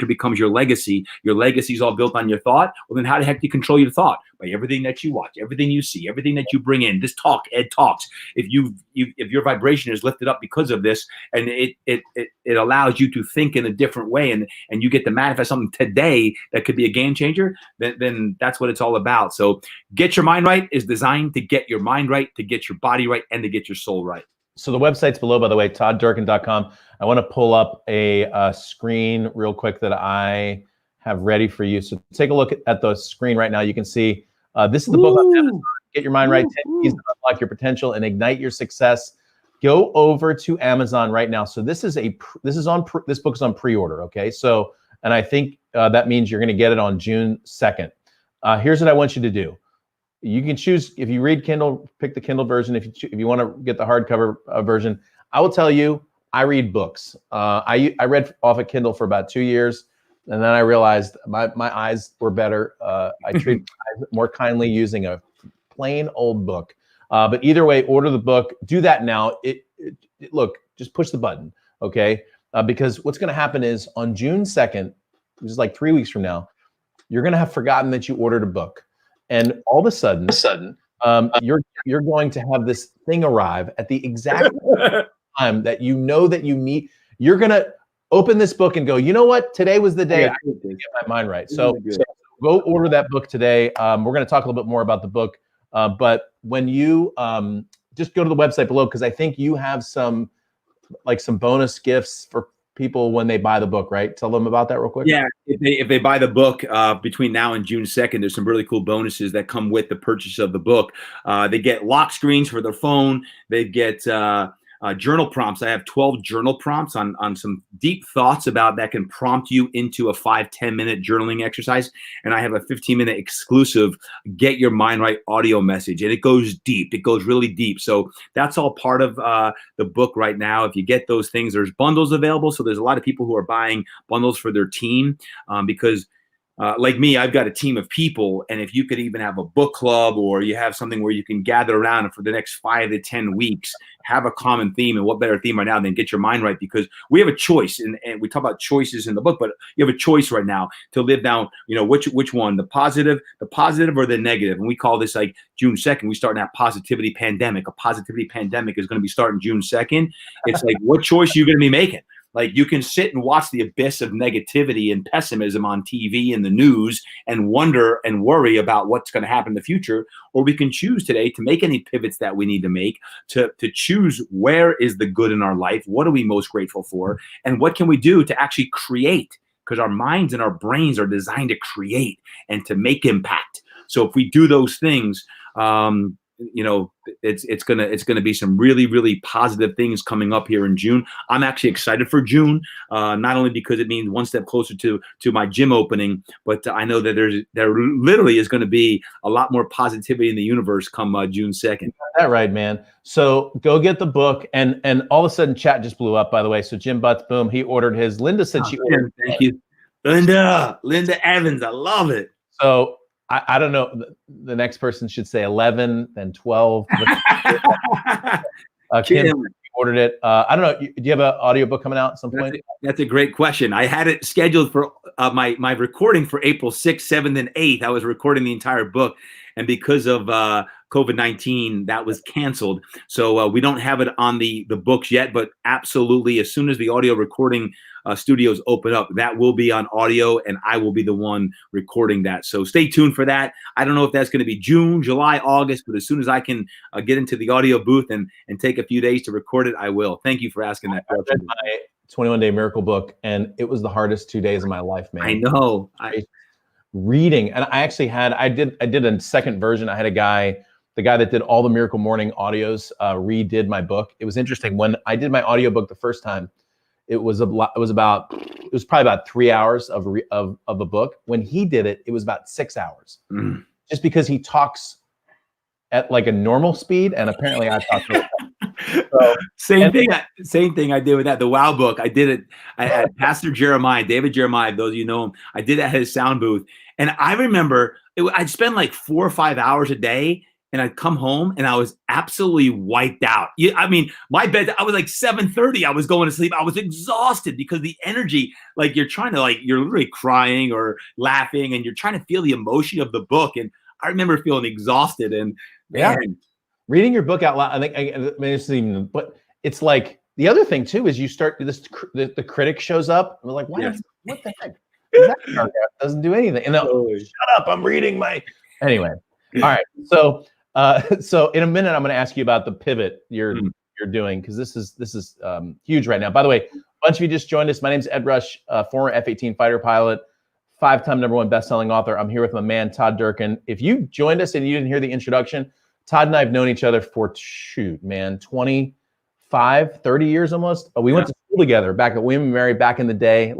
becomes your legacy is all built on your thought. Well, then how the heck do you control your thought? By everything that you watch, everything you see, everything that you bring in. This talk, EdTalks, if your vibration is lifted up because of this, and it allows you to think in a different way, and you get to manifest something today that could be a game changer, then that's what it's all about. So Get Your Mind Right is designed to get your mind right, to get your body right, and to get your soul right. So the website's below, by the way, todddurkin.com. I want to pull up a screen real quick that I have ready for you. So take a look at the screen right now. You can see this is the book on Amazon, Get Your Mind Right, 10 Keys to Unlock Your Potential and Ignite Your Success. Go over to Amazon right now. So this book is on pre-order, okay? So, and I think that means you're going to get it on June 2nd. Here's what I want you to do. You can choose, if you read Kindle, pick the Kindle version. If you want to get the hardcover version, I will tell you, I read books. I read off a Kindle for about 2 years, and then I realized my eyes were better. I treat eyes more kindly using a plain old book. But either way, order the book. Do that now. Look, just push the button, okay? Because what's going to happen is on June 2nd, which is like 3 weeks from now, you're going to have forgotten that you ordered a book. And all of a sudden, you're going to have this thing arrive at the exact time that you know that you need. You're going to open this book and go, you know what? Today was the day I need to get my mind right. So go order that book today. We're going to talk a little bit more about the book. But when you just go to the website below, because I think you have some bonus gifts for people when they buy the book, right? Tell them about that real quick. Yeah, if they buy the book between now and June 2nd, there's some really cool bonuses that come with the purchase of the book. They get lock screens for their phone. They get journal prompts. I have 12 journal prompts on some deep thoughts about that can prompt you into a 5-10 minute journaling exercise. And I have a 15-minute exclusive Get Your Mind Right audio message. And it goes deep. It goes really deep. So that's all part of the book right now. If you get those things, there's bundles available. So there's a lot of people who are buying bundles for their team because like me, I've got a team of people, and if you could even have a book club, or you have something where you can gather around and for the next 5 to 10 weeks, have a common theme. And what better theme right now than Get Your Mind Right? Because we have a choice, and we talk about choices in the book, but you have a choice right now to live down, which one, the positive or the negative. And we call this like June 2nd, we start that positivity pandemic. A positivity pandemic is going to be starting June 2nd. It's like, what choice are you going to be making? Like, you can sit and watch the abyss of negativity and pessimism on TV and the news and wonder and worry about what's going to happen in the future. Or we can choose today to make any pivots that we need to make, to choose where is the good in our life, what are we most grateful for, and what can we do to actually create, because our minds and our brains are designed to create and to make impact. So if we do those things, it's gonna be some really, really positive things coming up here in June. I'm actually excited for June, not only because it means one step closer to my gym opening, but I know that there literally is going to be a lot more positivity in the universe come June 2nd. You got that right, man. So go get the book, and all of a sudden chat just blew up, by the way. So Jim Butts, boom, he ordered his. Linda said she ordered. Thank you, Linda Evans. I love it. So I don't know. The next person should say 11, then 12. Kim ordered it. I don't know. Do you have an audiobook coming out at some point? That's a great question. I had it scheduled for my recording for April 6th, 7th, and 8th. I was recording the entire book. And because of COVID-19, that was canceled. So we don't have it on the books yet, but absolutely, as soon as the audio recording studios open up, that will be on audio, and I will be the one recording that. So stay tuned for that. I don't know if that's going to be June, July, August, but as soon as I can get into the audio booth and take a few days to record it, I will. Thank you for asking that question. I read my 21-Day Miracle book, and it was the hardest 2 days of my life, man. I know. Reading, and I actually had, I did a second version. I had a guy, the guy that did all the Miracle Morning audios, redid my book. It was interesting. When I did my audiobook the first time, it was probably about 3 hours of a book. When he did it, it was about 6 hours, just because he talks at like a normal speed, and apparently I talk. So, same thing I did with that. The Wow book, I did it. I had Pastor Jeremiah, David Jeremiah, those of you know him. I did that at his sound booth, and I remember I'd spend like 4 or 5 hours a day, and I'd come home and I was absolutely wiped out. I mean, my bed, I was like 7:30. I was going to sleep. I was exhausted because the energy, like you're literally crying or laughing, and you're trying to feel the emotion of the book. And I remember feeling exhausted. And man, reading your book out loud, but it's like the other thing too is you start the critic shows up and we're like, what the heck? That paragraph doesn't do anything. And shut up, I'm reading my anyway. All right. So in a minute, I'm going to ask you about the pivot you're doing, because this is huge right now. By the way, a bunch of you just joined us. My name's Ed Rush, former F-18 fighter pilot, 5-time #1 best-selling author. I'm here with my man, Todd Durkin. If you joined us and you didn't hear the introduction, Todd and I have known each other for 25, 30 years almost. We went to school together we were married back in the day,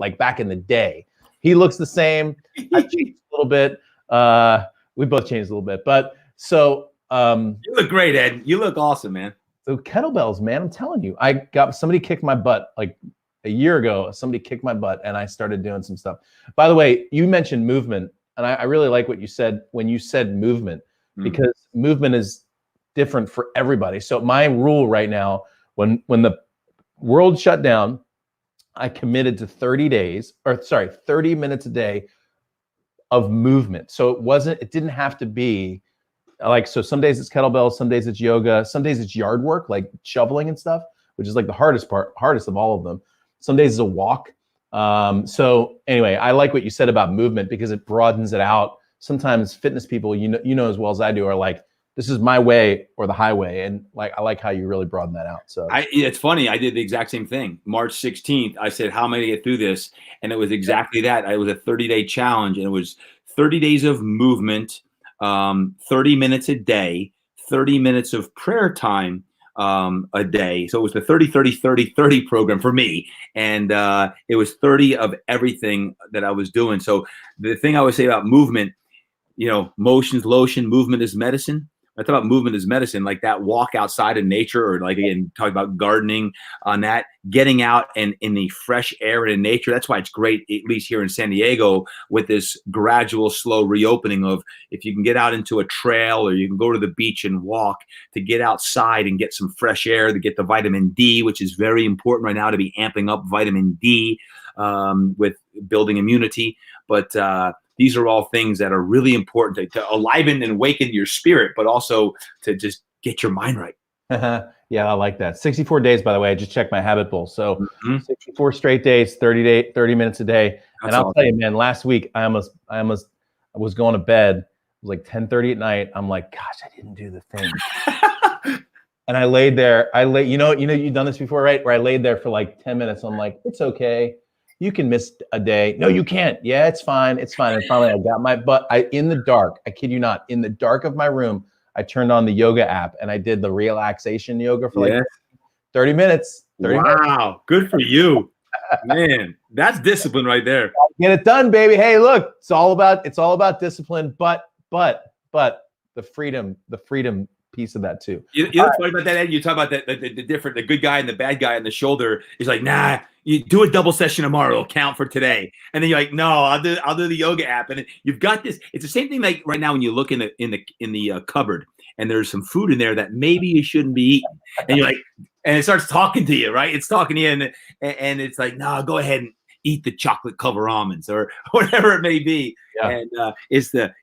He looks the same. I changed a little bit. We both changed a little bit. But so you look great, Ed. You look awesome, man. So kettlebells, man, I'm telling you, somebody kicked my butt like a year ago. Somebody kicked my butt and I started doing some stuff. By the way, you mentioned movement, and I really like what you said when you said movement, because movement is different for everybody. So my rule right now, when the world shut down, I committed to 30 minutes a day of movement. So it didn't have to be like, so some days it's kettlebells, some days it's yoga, some days it's yard work, like shoveling and stuff, which is like the hardest of all of them. Some days it's a walk. So anyway, I like what you said about movement because it broadens it out. Sometimes fitness people, you know as well as I do, are like, this is my way or the highway. And like, I like how you really broaden that out. So it's funny. I did the exact same thing. March 16th, I said, how am I going to get through this? And it was exactly that. It was a 30-day challenge, and it was 30 days of movement, 30 minutes a day, 30 minutes of prayer time a day. So it was the 30 program for me. And it was 30 of everything that I was doing. So the thing I would say about movement, motion's lotion, movement is medicine. I talk about movement as medicine, like that walk outside in nature, or like, again, talk about gardening on that, getting out and in the fresh air and in nature. That's why it's great, at least here in San Diego, with this gradual, slow reopening of, if you can get out into a trail or you can go to the beach and walk, to get outside and get some fresh air, to get the vitamin D, which is very important right now, to be amping up vitamin D with building immunity. But these are all things that are really important to enliven and awaken your spirit, but also to just get your mind right. Yeah, I like that. 64 days, by the way. I just checked my habit bowl. So 64 straight days, 30 minutes a day. And I'll tell you, man, last week I was going to bed. It was like 10:30 at night. I'm like, gosh, I didn't do the thing. And I laid there. You've done this before, right? Where I laid there for like 10 minutes. I'm like, it's okay. You can miss a day. No, you can't. Yeah, it's fine. It's fine. And finally I got my butt. In the dark, I kid you not, in the dark of my room, I turned on the yoga app and I did the relaxation yoga for like 30 minutes. Wow. Good for you. Man, that's discipline right there. Get it done, baby. Hey, look, it's all about discipline, but the freedom piece of that too. You know what's funny about that, Ed? You talk about the good guy and the bad guy on the shoulder. He's like, nah, you do a double session tomorrow, it'll count for today. And then you're like, no, I'll do the yoga app. And you've got this. It's the same thing like right now when you look in the cupboard and there's some food in there that maybe you shouldn't be eating. And you're like, and it starts talking to you, right? It's talking to you and it's like, no, go ahead and eat the chocolate covered almonds or whatever it may be. Yeah. And it's the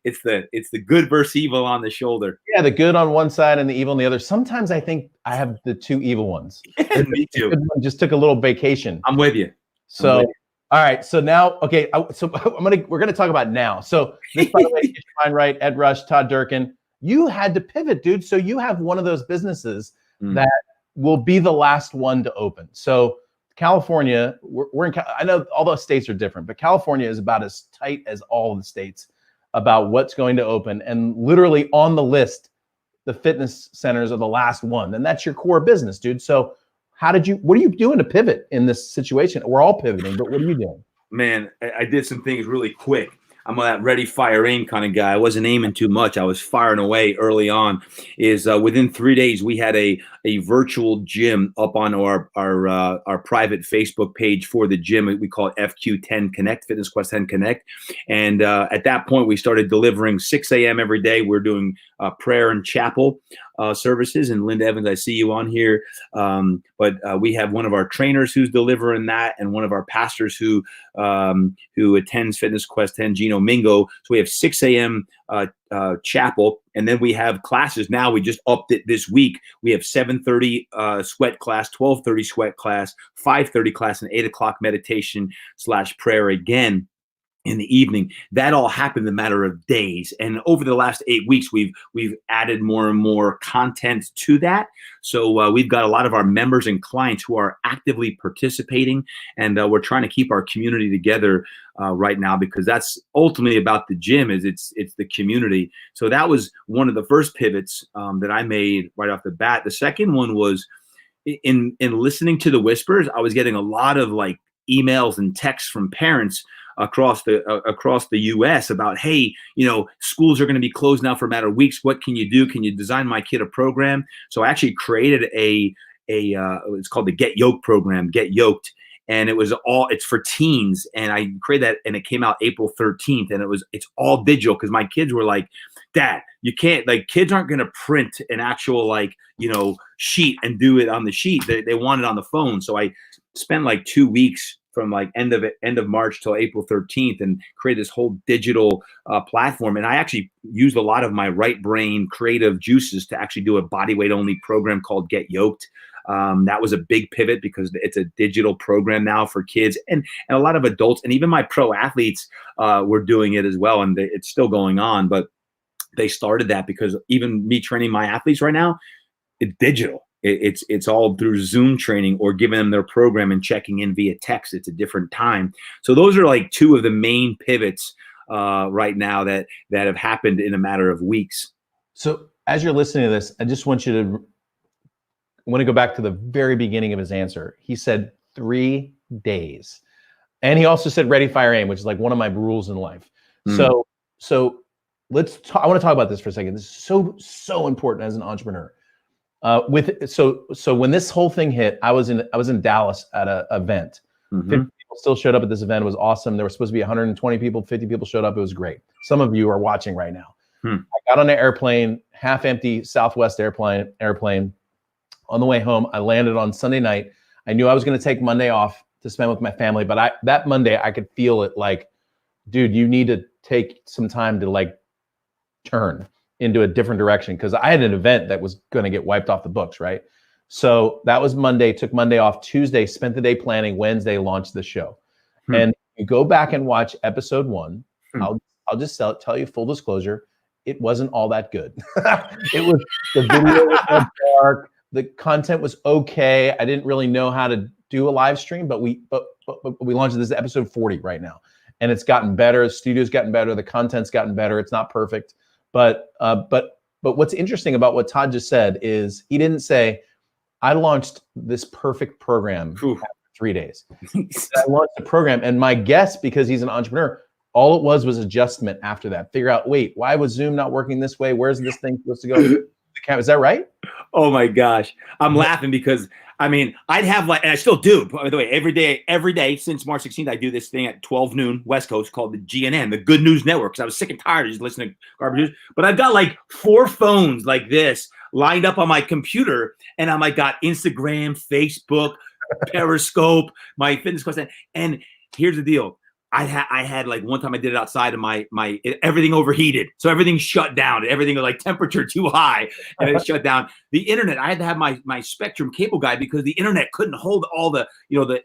good versus evil on the shoulder. Yeah, the good on one side and the evil on the other. Sometimes I think I have the two evil ones. Me too. The good one just took a little vacation. I'm with you. So, all right. So now, okay. We're gonna talk about now. So this, by the way, get your mind right. Ed Rush, Todd Durkin. You had to pivot, dude. So you have one of those businesses that will be the last one to open. So California, we're in. I know all those states are different, but California is about as tight as all the states about what's going to open, and literally on the list, the fitness centers are the last one, and that's your core business, dude. So what are you doing to pivot in this situation? We're all pivoting, but what are you doing? Man, I did some things really quick. I'm that ready, fire, aim kind of guy. I wasn't aiming too much. I was firing away early on. Within 3 days, we had a virtual gym up on our private Facebook page for the gym. We call it FQ10 Connect, Fitness Quest 10 Connect. And at that point, we started delivering 6 a.m. every day. We're doing prayer and chapel services. And Linda Evans, I see you on here. But we have one of our trainers who's delivering that, and one of our pastors who attends Fitness Quest 10, Gino Mingo. So we have 6 a.m. Chapel, and then we have classes. Now we just upped it this week. We have 7:30 sweat class, 12:30 sweat class, 5:30 class, and 8 o'clock meditation / prayer again in the evening. That all happened in a matter of days. And over the last 8 weeks, we've added more and more content to that. So we've got a lot of our members and clients who are actively participating, and we're trying to keep our community together right now, because that's ultimately about the gym. It's the community. So that was one of the first pivots that I made right off the bat. The second one was in listening to the whispers. I was getting a lot of like emails and texts from parents across the U.S. about, hey, schools are going to be closed now for a matter of weeks. What can you do? Can you design my kid a program? So I actually created it's called the Get Yoked program, Get Yoked. And it's for teens. And I created that, and it came out April 13th. And it's all digital, because my kids were like, Dad, you can't, kids aren't going to print an actual sheet and do it on the sheet. They want it on the phone. So I spent 2 weeks from end of March till April 13th and create this whole digital platform. And I actually used a lot of my right brain creative juices to actually do a body weight only program called Get Yoked. That was a big pivot, because it's a digital program now for kids and a lot of adults, and even my pro athletes were doing it as well. And it's still going on, but they started that because even me training my athletes right now, it's digital. It's all through Zoom training or giving them their program and checking in via text. It's a different time. So those are two of the main pivots right now that have happened in a matter of weeks. So as you're listening to this, I just want to go back to the very beginning of his answer. He said 3 days. And he also said ready, fire, aim, which is one of my rules in life. So I want to talk about this for a second. This is so important as an entrepreneur. So when this whole thing hit, I was in Dallas at an event. 50 people still showed up at this event. It was awesome. There were supposed to be 120 people. 50 people showed up. It was great. Some of you are watching right now. I got on an airplane, half empty Southwest airplane. On the way home, I landed on Sunday night. I knew I was going to take Monday off to spend with my family, but that Monday I could feel it dude, you need to take some time to turn into a different direction, because I had an event that was going to get wiped off the books, right? So that was Monday, took Monday off. Tuesday, spent the day planning. Wednesday, launched the show. And you go back and watch episode 1. I'll just tell you full disclosure, it wasn't all that good. It was, the video was dark, the content was okay. I didn't really know how to do a live stream, but we launched this episode 40 right now. And it's gotten better. The studio's gotten better. The content's gotten better. It's not perfect. But what's interesting about what Todd just said is he didn't say, I launched this perfect program after 3 days. I launched a program, and my guess, because he's an entrepreneur, all it was adjustment after that. Figure out, wait, why was Zoom not working this way? Where's this thing supposed to go? Is that right? Oh my gosh. I'm laughing because I'd have and I still do, by the way, every day since March 16th, I do this thing at 12 noon West Coast called the GNN, the Good News Network, because I was sick and tired of just listening to garbage news. But I've got 4 phones like this lined up on my computer, and I'm got Instagram, Facebook, Periscope, my Fitness Quest. And here's the deal. I had like one time I did it outside and everything overheated. So everything shut down. Everything was like temperature too high and it shut down. The internet, I had to have my Spectrum cable guy because the internet couldn't hold all the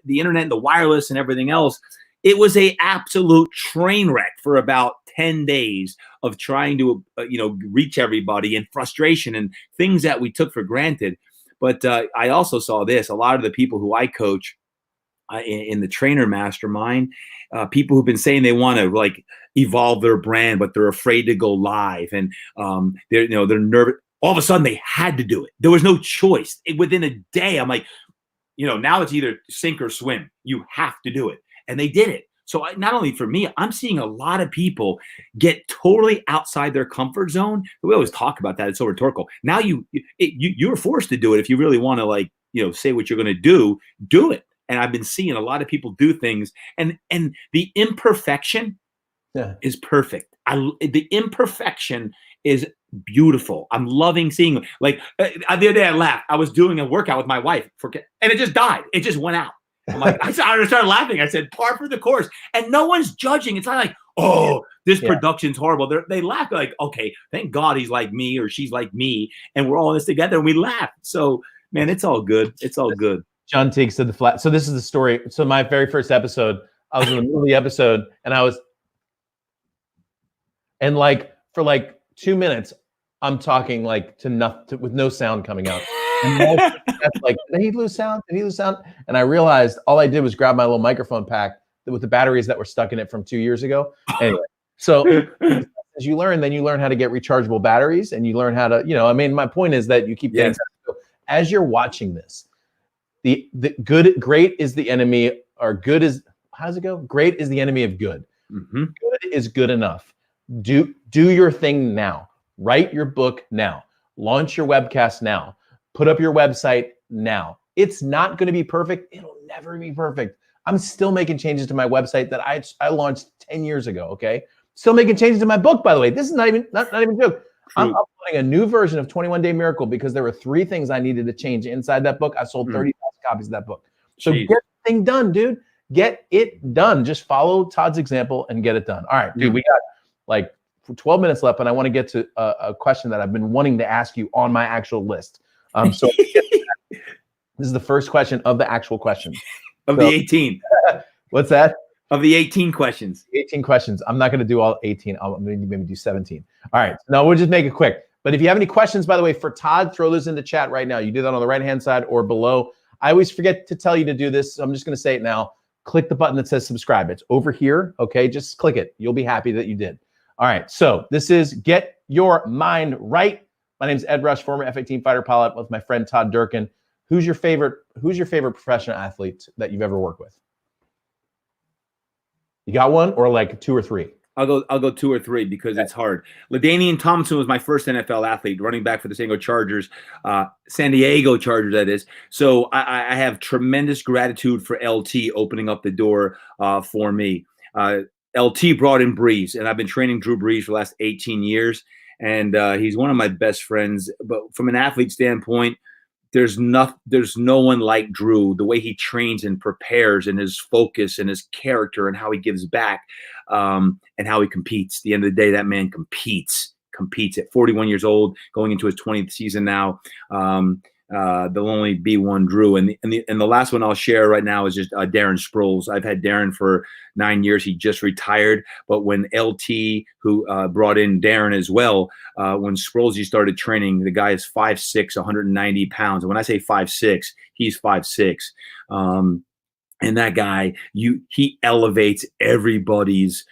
internet and the wireless and everything else. It was a absolute train wreck for about 10 days of trying to, reach everybody, and frustration and things that we took for granted. But I also saw this, a lot of the people who I coach in the trainer mastermind, people who've been saying they want to like evolve their brand, but they're afraid to go live, and they're nervous. All of a sudden they had to do it. There was no choice. Within a day, I'm like, now it's either sink or swim. You have to do it. And they did it. So not only for me, I'm seeing a lot of people get totally outside their comfort zone. We always talk about that. It's so rhetorical. Now you're forced to do it. If you really want to say what you're going to do it. And I've been seeing a lot of people do things, and the imperfection is perfect. The imperfection is beautiful. I'm loving seeing, like, the other day I laughed. I was doing a workout with my wife and it just died. It just went out. I'm like, I started laughing. I said, par for the course. And no one's judging. It's not like, oh, this production's horrible. They laugh like, okay, thank God he's like me or she's like me. And we're all in this together and we laugh. So, man, it's all good. It's all good. John Teague said the flat. So this is the story. So my very first episode, I was in the middle of the episode and for like 2 minutes, I'm talking like to nothing, with no sound coming out. And that's like, did he lose sound? Did he lose sound? And I realized all I did was grab my little microphone pack with the batteries that were stuck in it from 2 years ago. Anyway, so as you learn, then you learn how to get rechargeable batteries, and you learn how to, my point is that you keep getting. So as you're watching this, the great is the enemy, or good is, how does it go? Great is the enemy of good. Mm-hmm. Good is good enough. Do your thing now. Write your book now. Launch your webcast now. Put up your website now. It's not going to be perfect. It'll never be perfect. I'm still making changes to my website that I launched 10 years ago. Okay. Still making changes to my book, by the way. This is not even a joke. I'm uploading a new version of 21 Day Miracle because there were 3 things I needed to change inside that book. I sold 30,000 copies of that book. So get the thing done, dude. Get it done. Just follow Todd's example and get it done. All right, dude, we got like 12 minutes left, and I want to get to a question that I've been wanting to ask you on my actual list. So this is the first question of the actual questions. The 18. What's that? Of the 18 questions. 18 questions. I'm not going to do all 18. I'll maybe do 17. All right. No, we'll just make it quick. But if you have any questions, by the way, for Todd, throw those in the chat right now. You do that on the right-hand side or below. I always forget to tell you to do this, so I'm just going to say it now. Click the button that says subscribe. It's over here. Okay, just click it. You'll be happy that you did. All right. So this is Get Your Mind Right. My name is Ed Rush, former F-18 fighter pilot, with my friend Todd Durkin. Who's your favorite professional athlete that you've ever worked with? You got one, or like 2 or 3? I'll go 2 or 3 because it's hard. LaDainian Tomlinson was my first NFL athlete, running back for the San Diego Chargers, that is. So I have tremendous gratitude for LT opening up the door for me. LT brought in Brees, and I've been training Drew Brees for the last 18 years, and he's one of my best friends. But from an athlete standpoint, there's no one like Drew, the way he trains and prepares, and his focus and his character and how he gives back, and how he competes. At the end of the day, that man competes at 41 years old, going into his 20th season now. There'll only be one Drew. And the last one I'll share right now is just Darren Sproles. I've had Darren for 9 years. He just retired. But when LT, who brought in Darren as well, when Sproles started training, the guy is 5'6", 190 pounds. And when I say 5'6", he's 5'6". And that guy, he elevates everybody's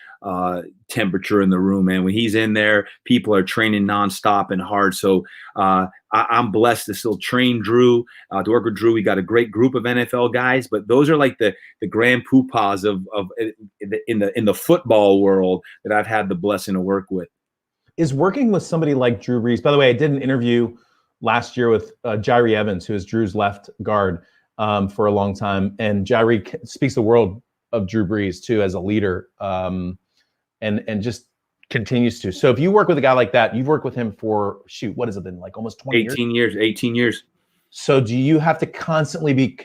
temperature in the room, man. When he's in there, people are training nonstop and hard. So I'm blessed to still train Drew, to work with Drew. We got a great group of NFL guys, but those are like the grand poobahs of in the football world that I've had the blessing to work with. Is working with somebody like Drew Brees? By the way, I did an interview last year with Jyree Evans, who is Drew's left guard for a long time, and Jyree speaks the world of Drew Brees too as a leader, and just continues to. So if you work with a guy like that, you've worked with him for, what has it been, like almost 20 years? 18 years. 18 years. So do you have to constantly be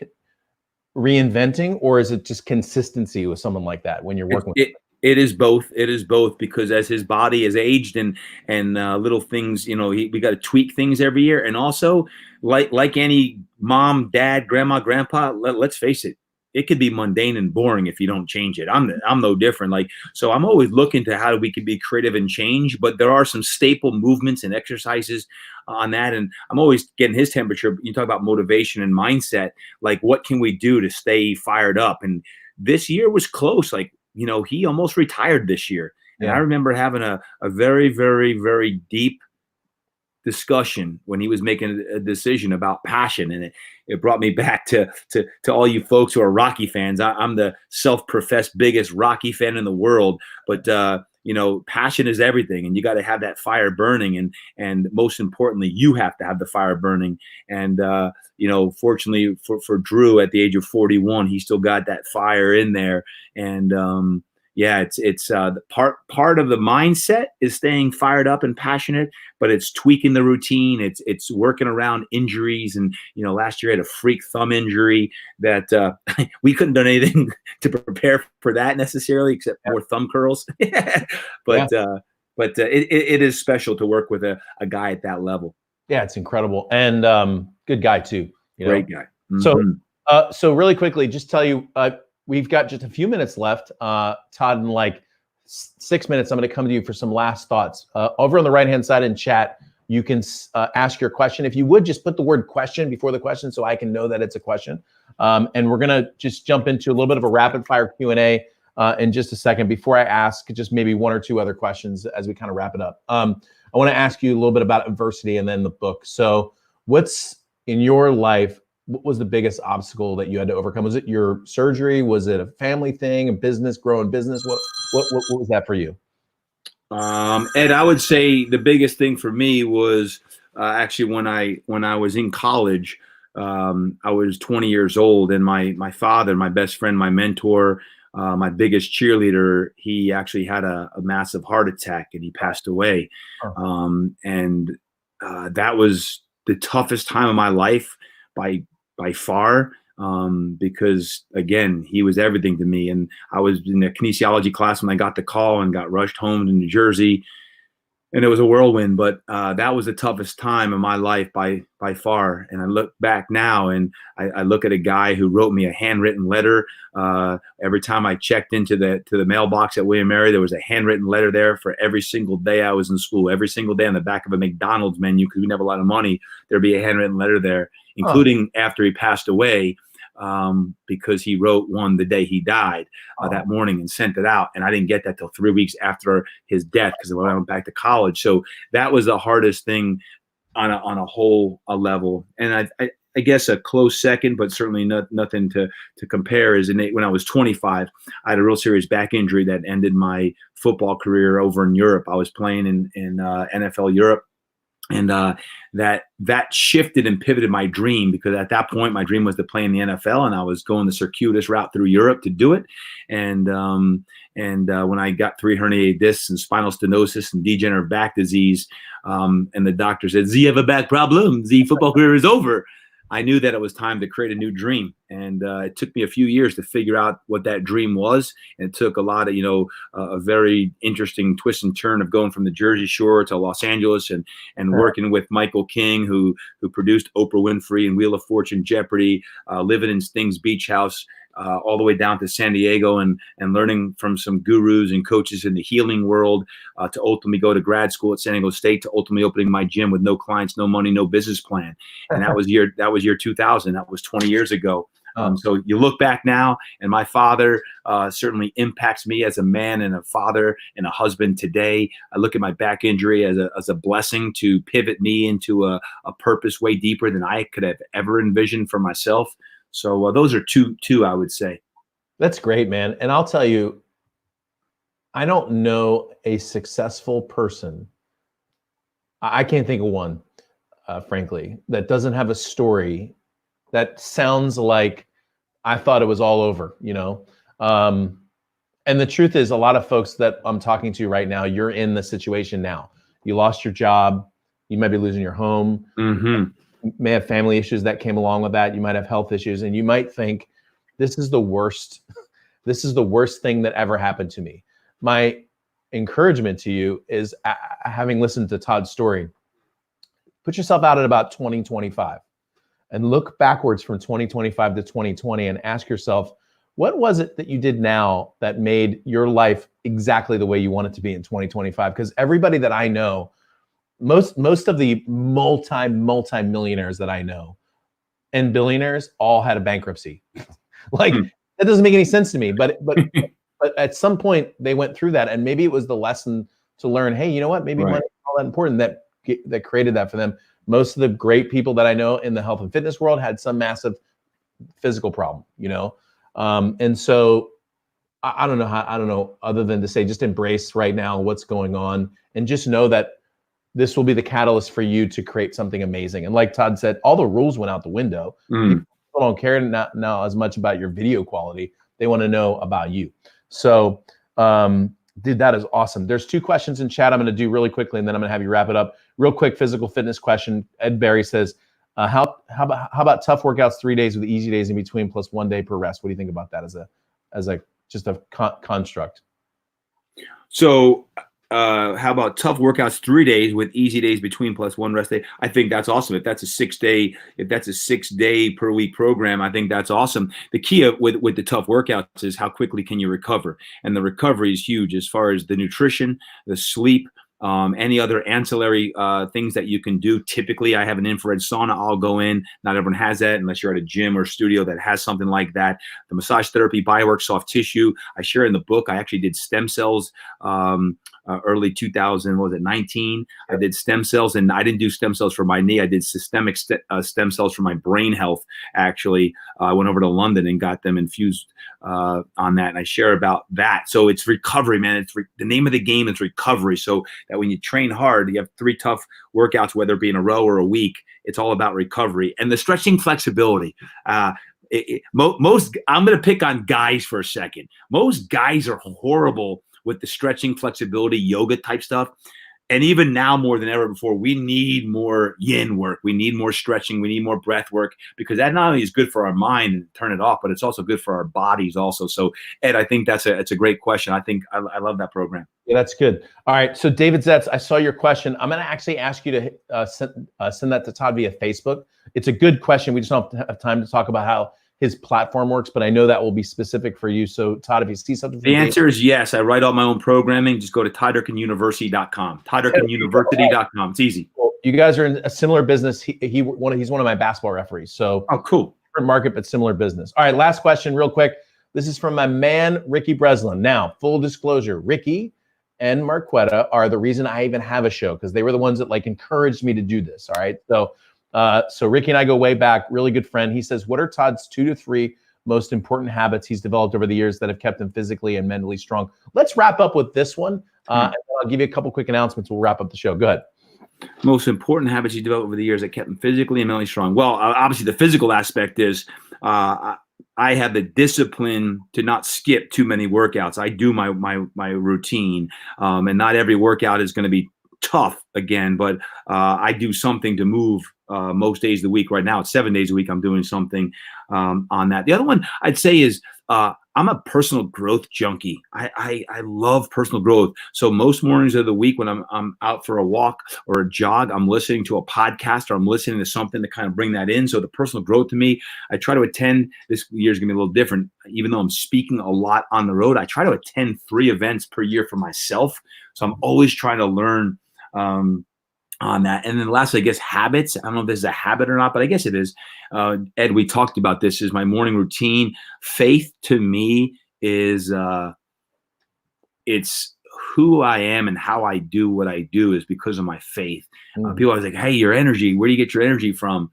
reinventing, or is it just consistency with someone like that when you're working with It is both. It is both, because as his body has aged and little things, we got to tweak things every year. And also, like any mom, dad, grandma, grandpa, let's face it, it could be mundane and boring if you don't change it. I'm no different. So I'm always looking to how we can be creative and change, but there are some staple movements and exercises on that. And I'm always getting his temperature. You talk about motivation and mindset, like what can we do to stay fired up? And this year was close. He almost retired this year. And I remember having a very, very, very deep discussion when he was making a decision about passion. And it brought me back to all you folks who are Rocky fans. I'm the self-professed biggest Rocky fan in the world, but passion is everything, and you got to have that fire burning, and most importantly, you have to have the fire burning. And fortunately for Drew, at the age of 41, he still got that fire in there. And it's the part of the mindset is staying fired up and passionate, but it's tweaking the routine. It's working around injuries. And, last year I had a freak thumb injury that we couldn't do anything to prepare for that necessarily, except more thumb curls. But it is special to work with a guy at that level. Yeah, it's incredible. And good guy too. Great guy. Mm-hmm. So really quickly, just tell you, we've got just a few minutes left. Todd, in like 6 minutes, I'm going to come to you for some last thoughts. Over on the right-hand side in chat, you can ask your question. If you would, just put the word question before the question so I can know that it's a question. And we're going to just jump into a little bit of a rapid-fire Q&A in just a second. Before I ask just maybe one or two other questions as we kind of wrap it up. I want to ask you a little bit about adversity and then the book. So what's in your life, what was the biggest obstacle that you had to overcome? Was it your surgery? Was it a family thing, a business, growing business? What was that for you? Ed, I would say the biggest thing for me was actually when I was in college. I was 20 years old, and my father, my best friend, my mentor, my biggest cheerleader, he actually had a massive heart attack and he passed away. And that was the toughest time of my life by far, because again, he was everything to me. And I was in a kinesiology class when I got the call and got rushed home to New Jersey, and it was a whirlwind. But that was the toughest time of my life by far. And I look back now, and I look at a guy who wrote me a handwritten letter. Every time I checked into the mailbox at William & Mary, there was a handwritten letter there for every single day I was in school. Every single day on the back of a McDonald's menu, because we didn't have a lot of money, there'd be a handwritten letter there, including after he passed away, because he wrote one the day he died that morning and sent it out. And I didn't get that till 3 weeks after his death, because I went back to college. So that was the hardest thing on a whole level. And I guess a close second, but certainly nothing to compare, is when I was 25, I had a real serious back injury that ended my football career over in Europe. I was playing in NFL Europe. And that shifted and pivoted my dream, because at that point my dream was to play in the NFL, and I was going the circuitous route through Europe to do it. And when I got 3 herniated discs and spinal stenosis and degenerative back disease, and the doctor said, "Z, you have a back problem. Z, football career is over," I knew that it was time to create a new dream. And it took me a few years to figure out what that dream was. And it took a lot of, a very interesting twist and turn of going from the Jersey Shore to Los Angeles and working with Michael King, who produced Oprah Winfrey and Wheel of Fortune, Jeopardy, living in Sting's Beach House, all the way down to San Diego, and learning from some gurus and coaches in the healing world, to ultimately go to grad school at San Diego State, to ultimately opening my gym with no clients, no money, no business plan. And that was year 2000. That was 20 years ago. So you look back now, and my father certainly impacts me as a man and a father and a husband today. I look at my back injury as a blessing to pivot me into a purpose way deeper than I could have ever envisioned for myself. So those are two, I would say. That's great, man. And I'll tell you, I don't know a successful person. I can't think of one, frankly, that doesn't have a story that sounds like I thought it was all over, And the truth is, a lot of folks that I'm talking to right now, you're in the situation now. You lost your job. You might be losing your home. Mm-hmm. You may have family issues that came along with that. You might have health issues, and you might think, this is the worst. This is the worst thing that ever happened to me. My encouragement to you is, having listened to Todd's story, put yourself out at about 2025 and look backwards from 2025 to 2020 and ask yourself, what was it that you did now that made your life exactly the way you want it to be in 2025? Because everybody that I know, most of the multi-millionaires that I know and billionaires all had a bankruptcy. Like, that doesn't make any sense to me, but at some point they went through that, and maybe it was the lesson to learn, hey, you know what, maybe money is not that important, that created that for them. Most of the great people that I know in the health and fitness world had some massive physical problem, you know? And so I don't know, other than to say, just embrace right now what's going on, and just know that this will be the catalyst for you to create something amazing. And like Todd said, all the rules went out the window. People don't care now as much about your video quality. They want to know about you. So, dude, that is awesome. There's 2 questions in chat I'm going to do really quickly, and then I'm going to have you wrap it up. Real quick, physical fitness question. Ed Barry says, how about tough workouts 3 days with easy days in between plus 1 day per rest? What do you think about that as a just a construct? So how about tough workouts 3 days with easy days between plus 1 rest day? I think that's awesome. If that's a 6 day per week program, I think that's awesome. The key with the tough workouts is how quickly can you recover, and the recovery is huge as far as the nutrition, the sleep, any other ancillary things that you can do. Typically, I have an infrared sauna. I'll go in. Not everyone has that unless you're at a gym or studio that has something like that. The massage therapy, biowork, soft tissue. I share in the book. I actually did stem cells early 2019. I did stem cells, and I didn't do stem cells for my knee. I did systemic stem cells for my brain health. Actually, I went over to London and got them infused on that, and I share about that. So it's recovery, man. It's the name of the game is recovery. So that when you train hard, you have 3 tough workouts, whether it be in a row or a week. It's all about recovery and the stretching flexibility. Most, I'm going to pick on guys for a second. Most guys are horrible with the stretching, flexibility, yoga type stuff. And even now more than ever before, we need more yin work. We need more stretching. We need more breath work, because that not only is good for our mind and turn it off, but it's also good for our bodies also. So Ed, I think it's a great question. I think I love that program. Yeah, that's good. All right. So David Zetz, I saw your question. I'm going to actually ask you to send that to Todd via Facebook. It's a good question. We just don't have time to talk about how his platform works, but I know that will be specific for you. So Todd, if you see something, the answer is yes. I write all my own programming. Just go to ToddDurkinUniversity.com. ToddDurkinUniversity.com. It's easy. Well, you guys are in a similar business. He's one of my basketball referees. So cool. Different market, but similar business. All right, last question, real quick. This is from my man Ricky Breslin. Now, full disclosure, Ricky and Marquetta are the reason I even have a show, because they were the ones that encouraged me to do this. All right, so Ricky and I go way back, really good friend. He says, what are Todd's 2 to 3 most important habits he's developed over the years that have kept him physically and mentally strong? Let's wrap up with this one. And I'll give you a couple quick announcements. We'll wrap up the show. Go ahead. Most important habits he developed over the years that kept him physically and mentally strong. Well, obviously the physical aspect is I have the discipline to not skip too many workouts. I do my routine, and not every workout is going to be tough again, but I do something to move most days of the week. Right now, it's 7 days a week. I'm doing something on that. The other one I'd say is I'm a personal growth junkie. I love personal growth. So most mornings of the week when I'm out for a walk or a jog, I'm listening to a podcast or I'm listening to something to kind of bring that in. So the personal growth to me, I try to attend. This year's gonna be a little different. Even though I'm speaking a lot on the road, I try to attend 3 events per year for myself. So I'm always trying to learn on that. And then lastly, I guess habits. I don't know if this is a habit or not, but I guess it is. Ed, we talked about this, is my morning routine. Faith to me is it's who I am, and how I do what I do is because of my faith. People always like, hey, your energy, where do you get your energy from?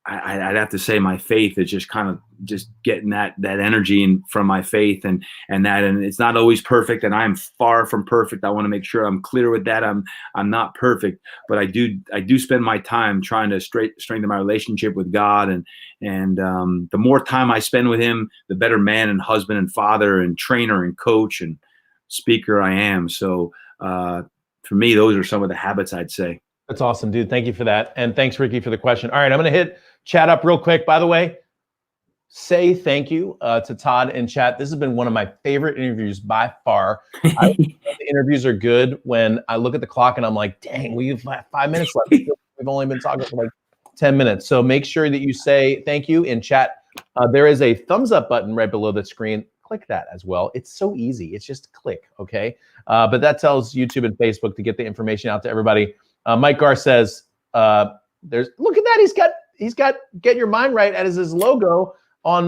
I'd have to say my faith is just kind of just getting that energy from my faith and it's not always perfect, and I'm far from perfect. I want to make sure I'm clear with that. I'm not perfect, but I do spend my time trying to strengthen my relationship with God, and the more time I spend with Him, the better man and husband and father and trainer and coach and speaker I am. So for me, those are some of the habits I'd say. That's awesome, dude. Thank you for that. And thanks, Ricky, for the question. All right, I'm going to hit chat up real quick. By the way, say thank you to Todd in chat. This has been one of my favorite interviews by far. I know the interviews are good when I look at the clock and I'm like, dang, we have 5 minutes left. We've only been talking for like 10 minutes. So make sure that you say thank you in chat. There is a thumbs up button right below the screen. Click that as well. It's so easy. It's just click, okay? But that tells YouTube and Facebook to get the information out to everybody. Mike Gar says, look at that. He's got Get Your Mind Right as his logo on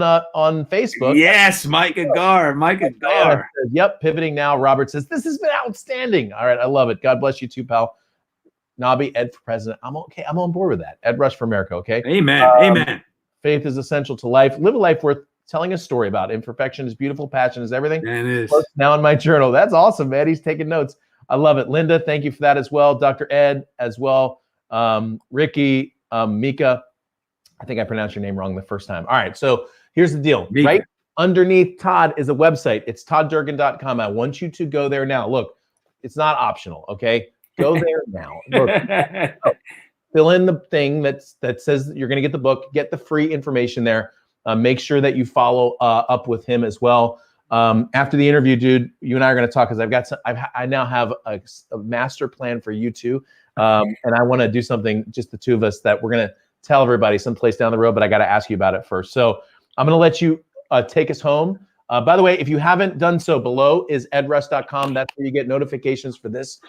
Facebook. Yes, Micah Gar. Says, yep, pivoting now. Robert says, this has been outstanding. All right, I love it. God bless you too, pal. Nobby, Ed for president. I'm okay. I'm on board with that. Ed Rush for America, okay? Amen. Amen. Faith is essential to life. Live a life worth telling a story about. Imperfection is beautiful. Passion is everything. It is. Now in my journal. That's awesome, man. He's taking notes. I love it. Linda, thank you for that as well. Dr. Ed as well. Ricky, Mika. I think I pronounced your name wrong the first time. All right, so here's the deal. Mika. Right underneath Todd is a website. It's todddurkin.com. I want you to go there now. Look, it's not optional, okay? Go there now. Look, fill in the thing that says that you're going to get the book. Get the free information there. Make sure that you follow up with him as well. After the interview, dude, you and I are going to talk because I now have a master plan for you two, and I want to do something just the two of us that we're going to tell everybody someplace down the road. But I got to ask you about it first. So I'm going to let you take us home. By the way, if you haven't done so, below is edrush.com. That's where you get notifications for this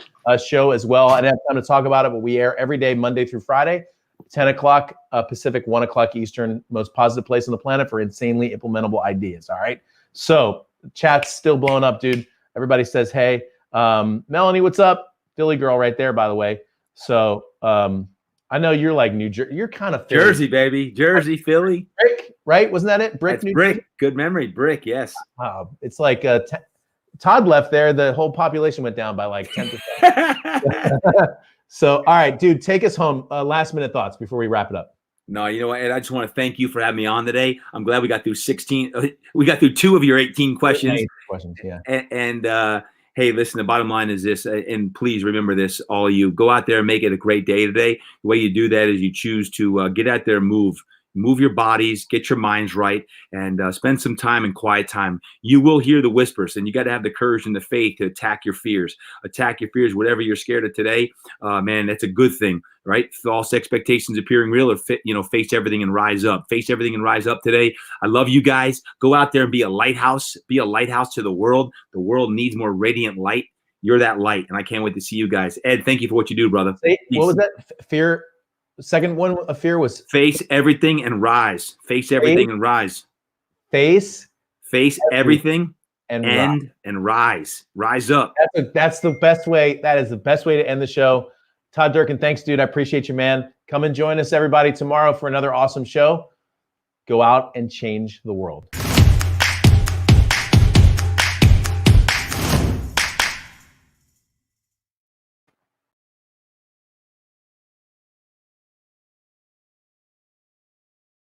show as well. I didn't have time to talk about it, but we air every day, Monday through Friday, 10 o'clock Pacific, 1 o'clock Eastern. Most positive place on the planet for insanely implementable ideas. All right. So chat's still blowing up, dude. Everybody says, hey. Melanie, what's up? Philly girl right there, by the way. So I know you're like New Jersey. You're kind of Philly. Jersey, baby. Jersey, Philly. Brick, right? Wasn't that it? Brick, That's Brick. Good memory. Brick, yes. It's like Todd left there. The whole population went down by like 10%. So, all right, dude, take us home. Last minute thoughts before we wrap it up. No, you know what, Ed? I just want to thank you for having me on today. I'm glad we got through 16. We got through 2 of your 18 questions. Yeah. And hey, listen, the bottom line is this, and please remember this, all of you. Go out there and make it a great day today. The way you do that is you choose to get out there and move your bodies, get your minds right, and spend some time in quiet time. You will hear the whispers, and you got to have the courage and the faith to attack your fears. Attack your fears, whatever you're scared of today. Man, that's a good thing, right? False expectations appearing real, or face everything and rise up. Face everything and rise up today. I love you guys. Go out there and be a lighthouse. Be a lighthouse to the world. The world needs more radiant light. You're that light, and I can't wait to see you guys. Ed, thank you for what you do, brother. What was that? Fear. The second one of fear was face everything and rise. Face everything and rise. Face everything and rise. Rise up. That's the best way. That is the best way to end the show. Todd Durkin, thanks, dude. I appreciate you, man. Come and join us, everybody, tomorrow for another awesome show. Go out and change the world.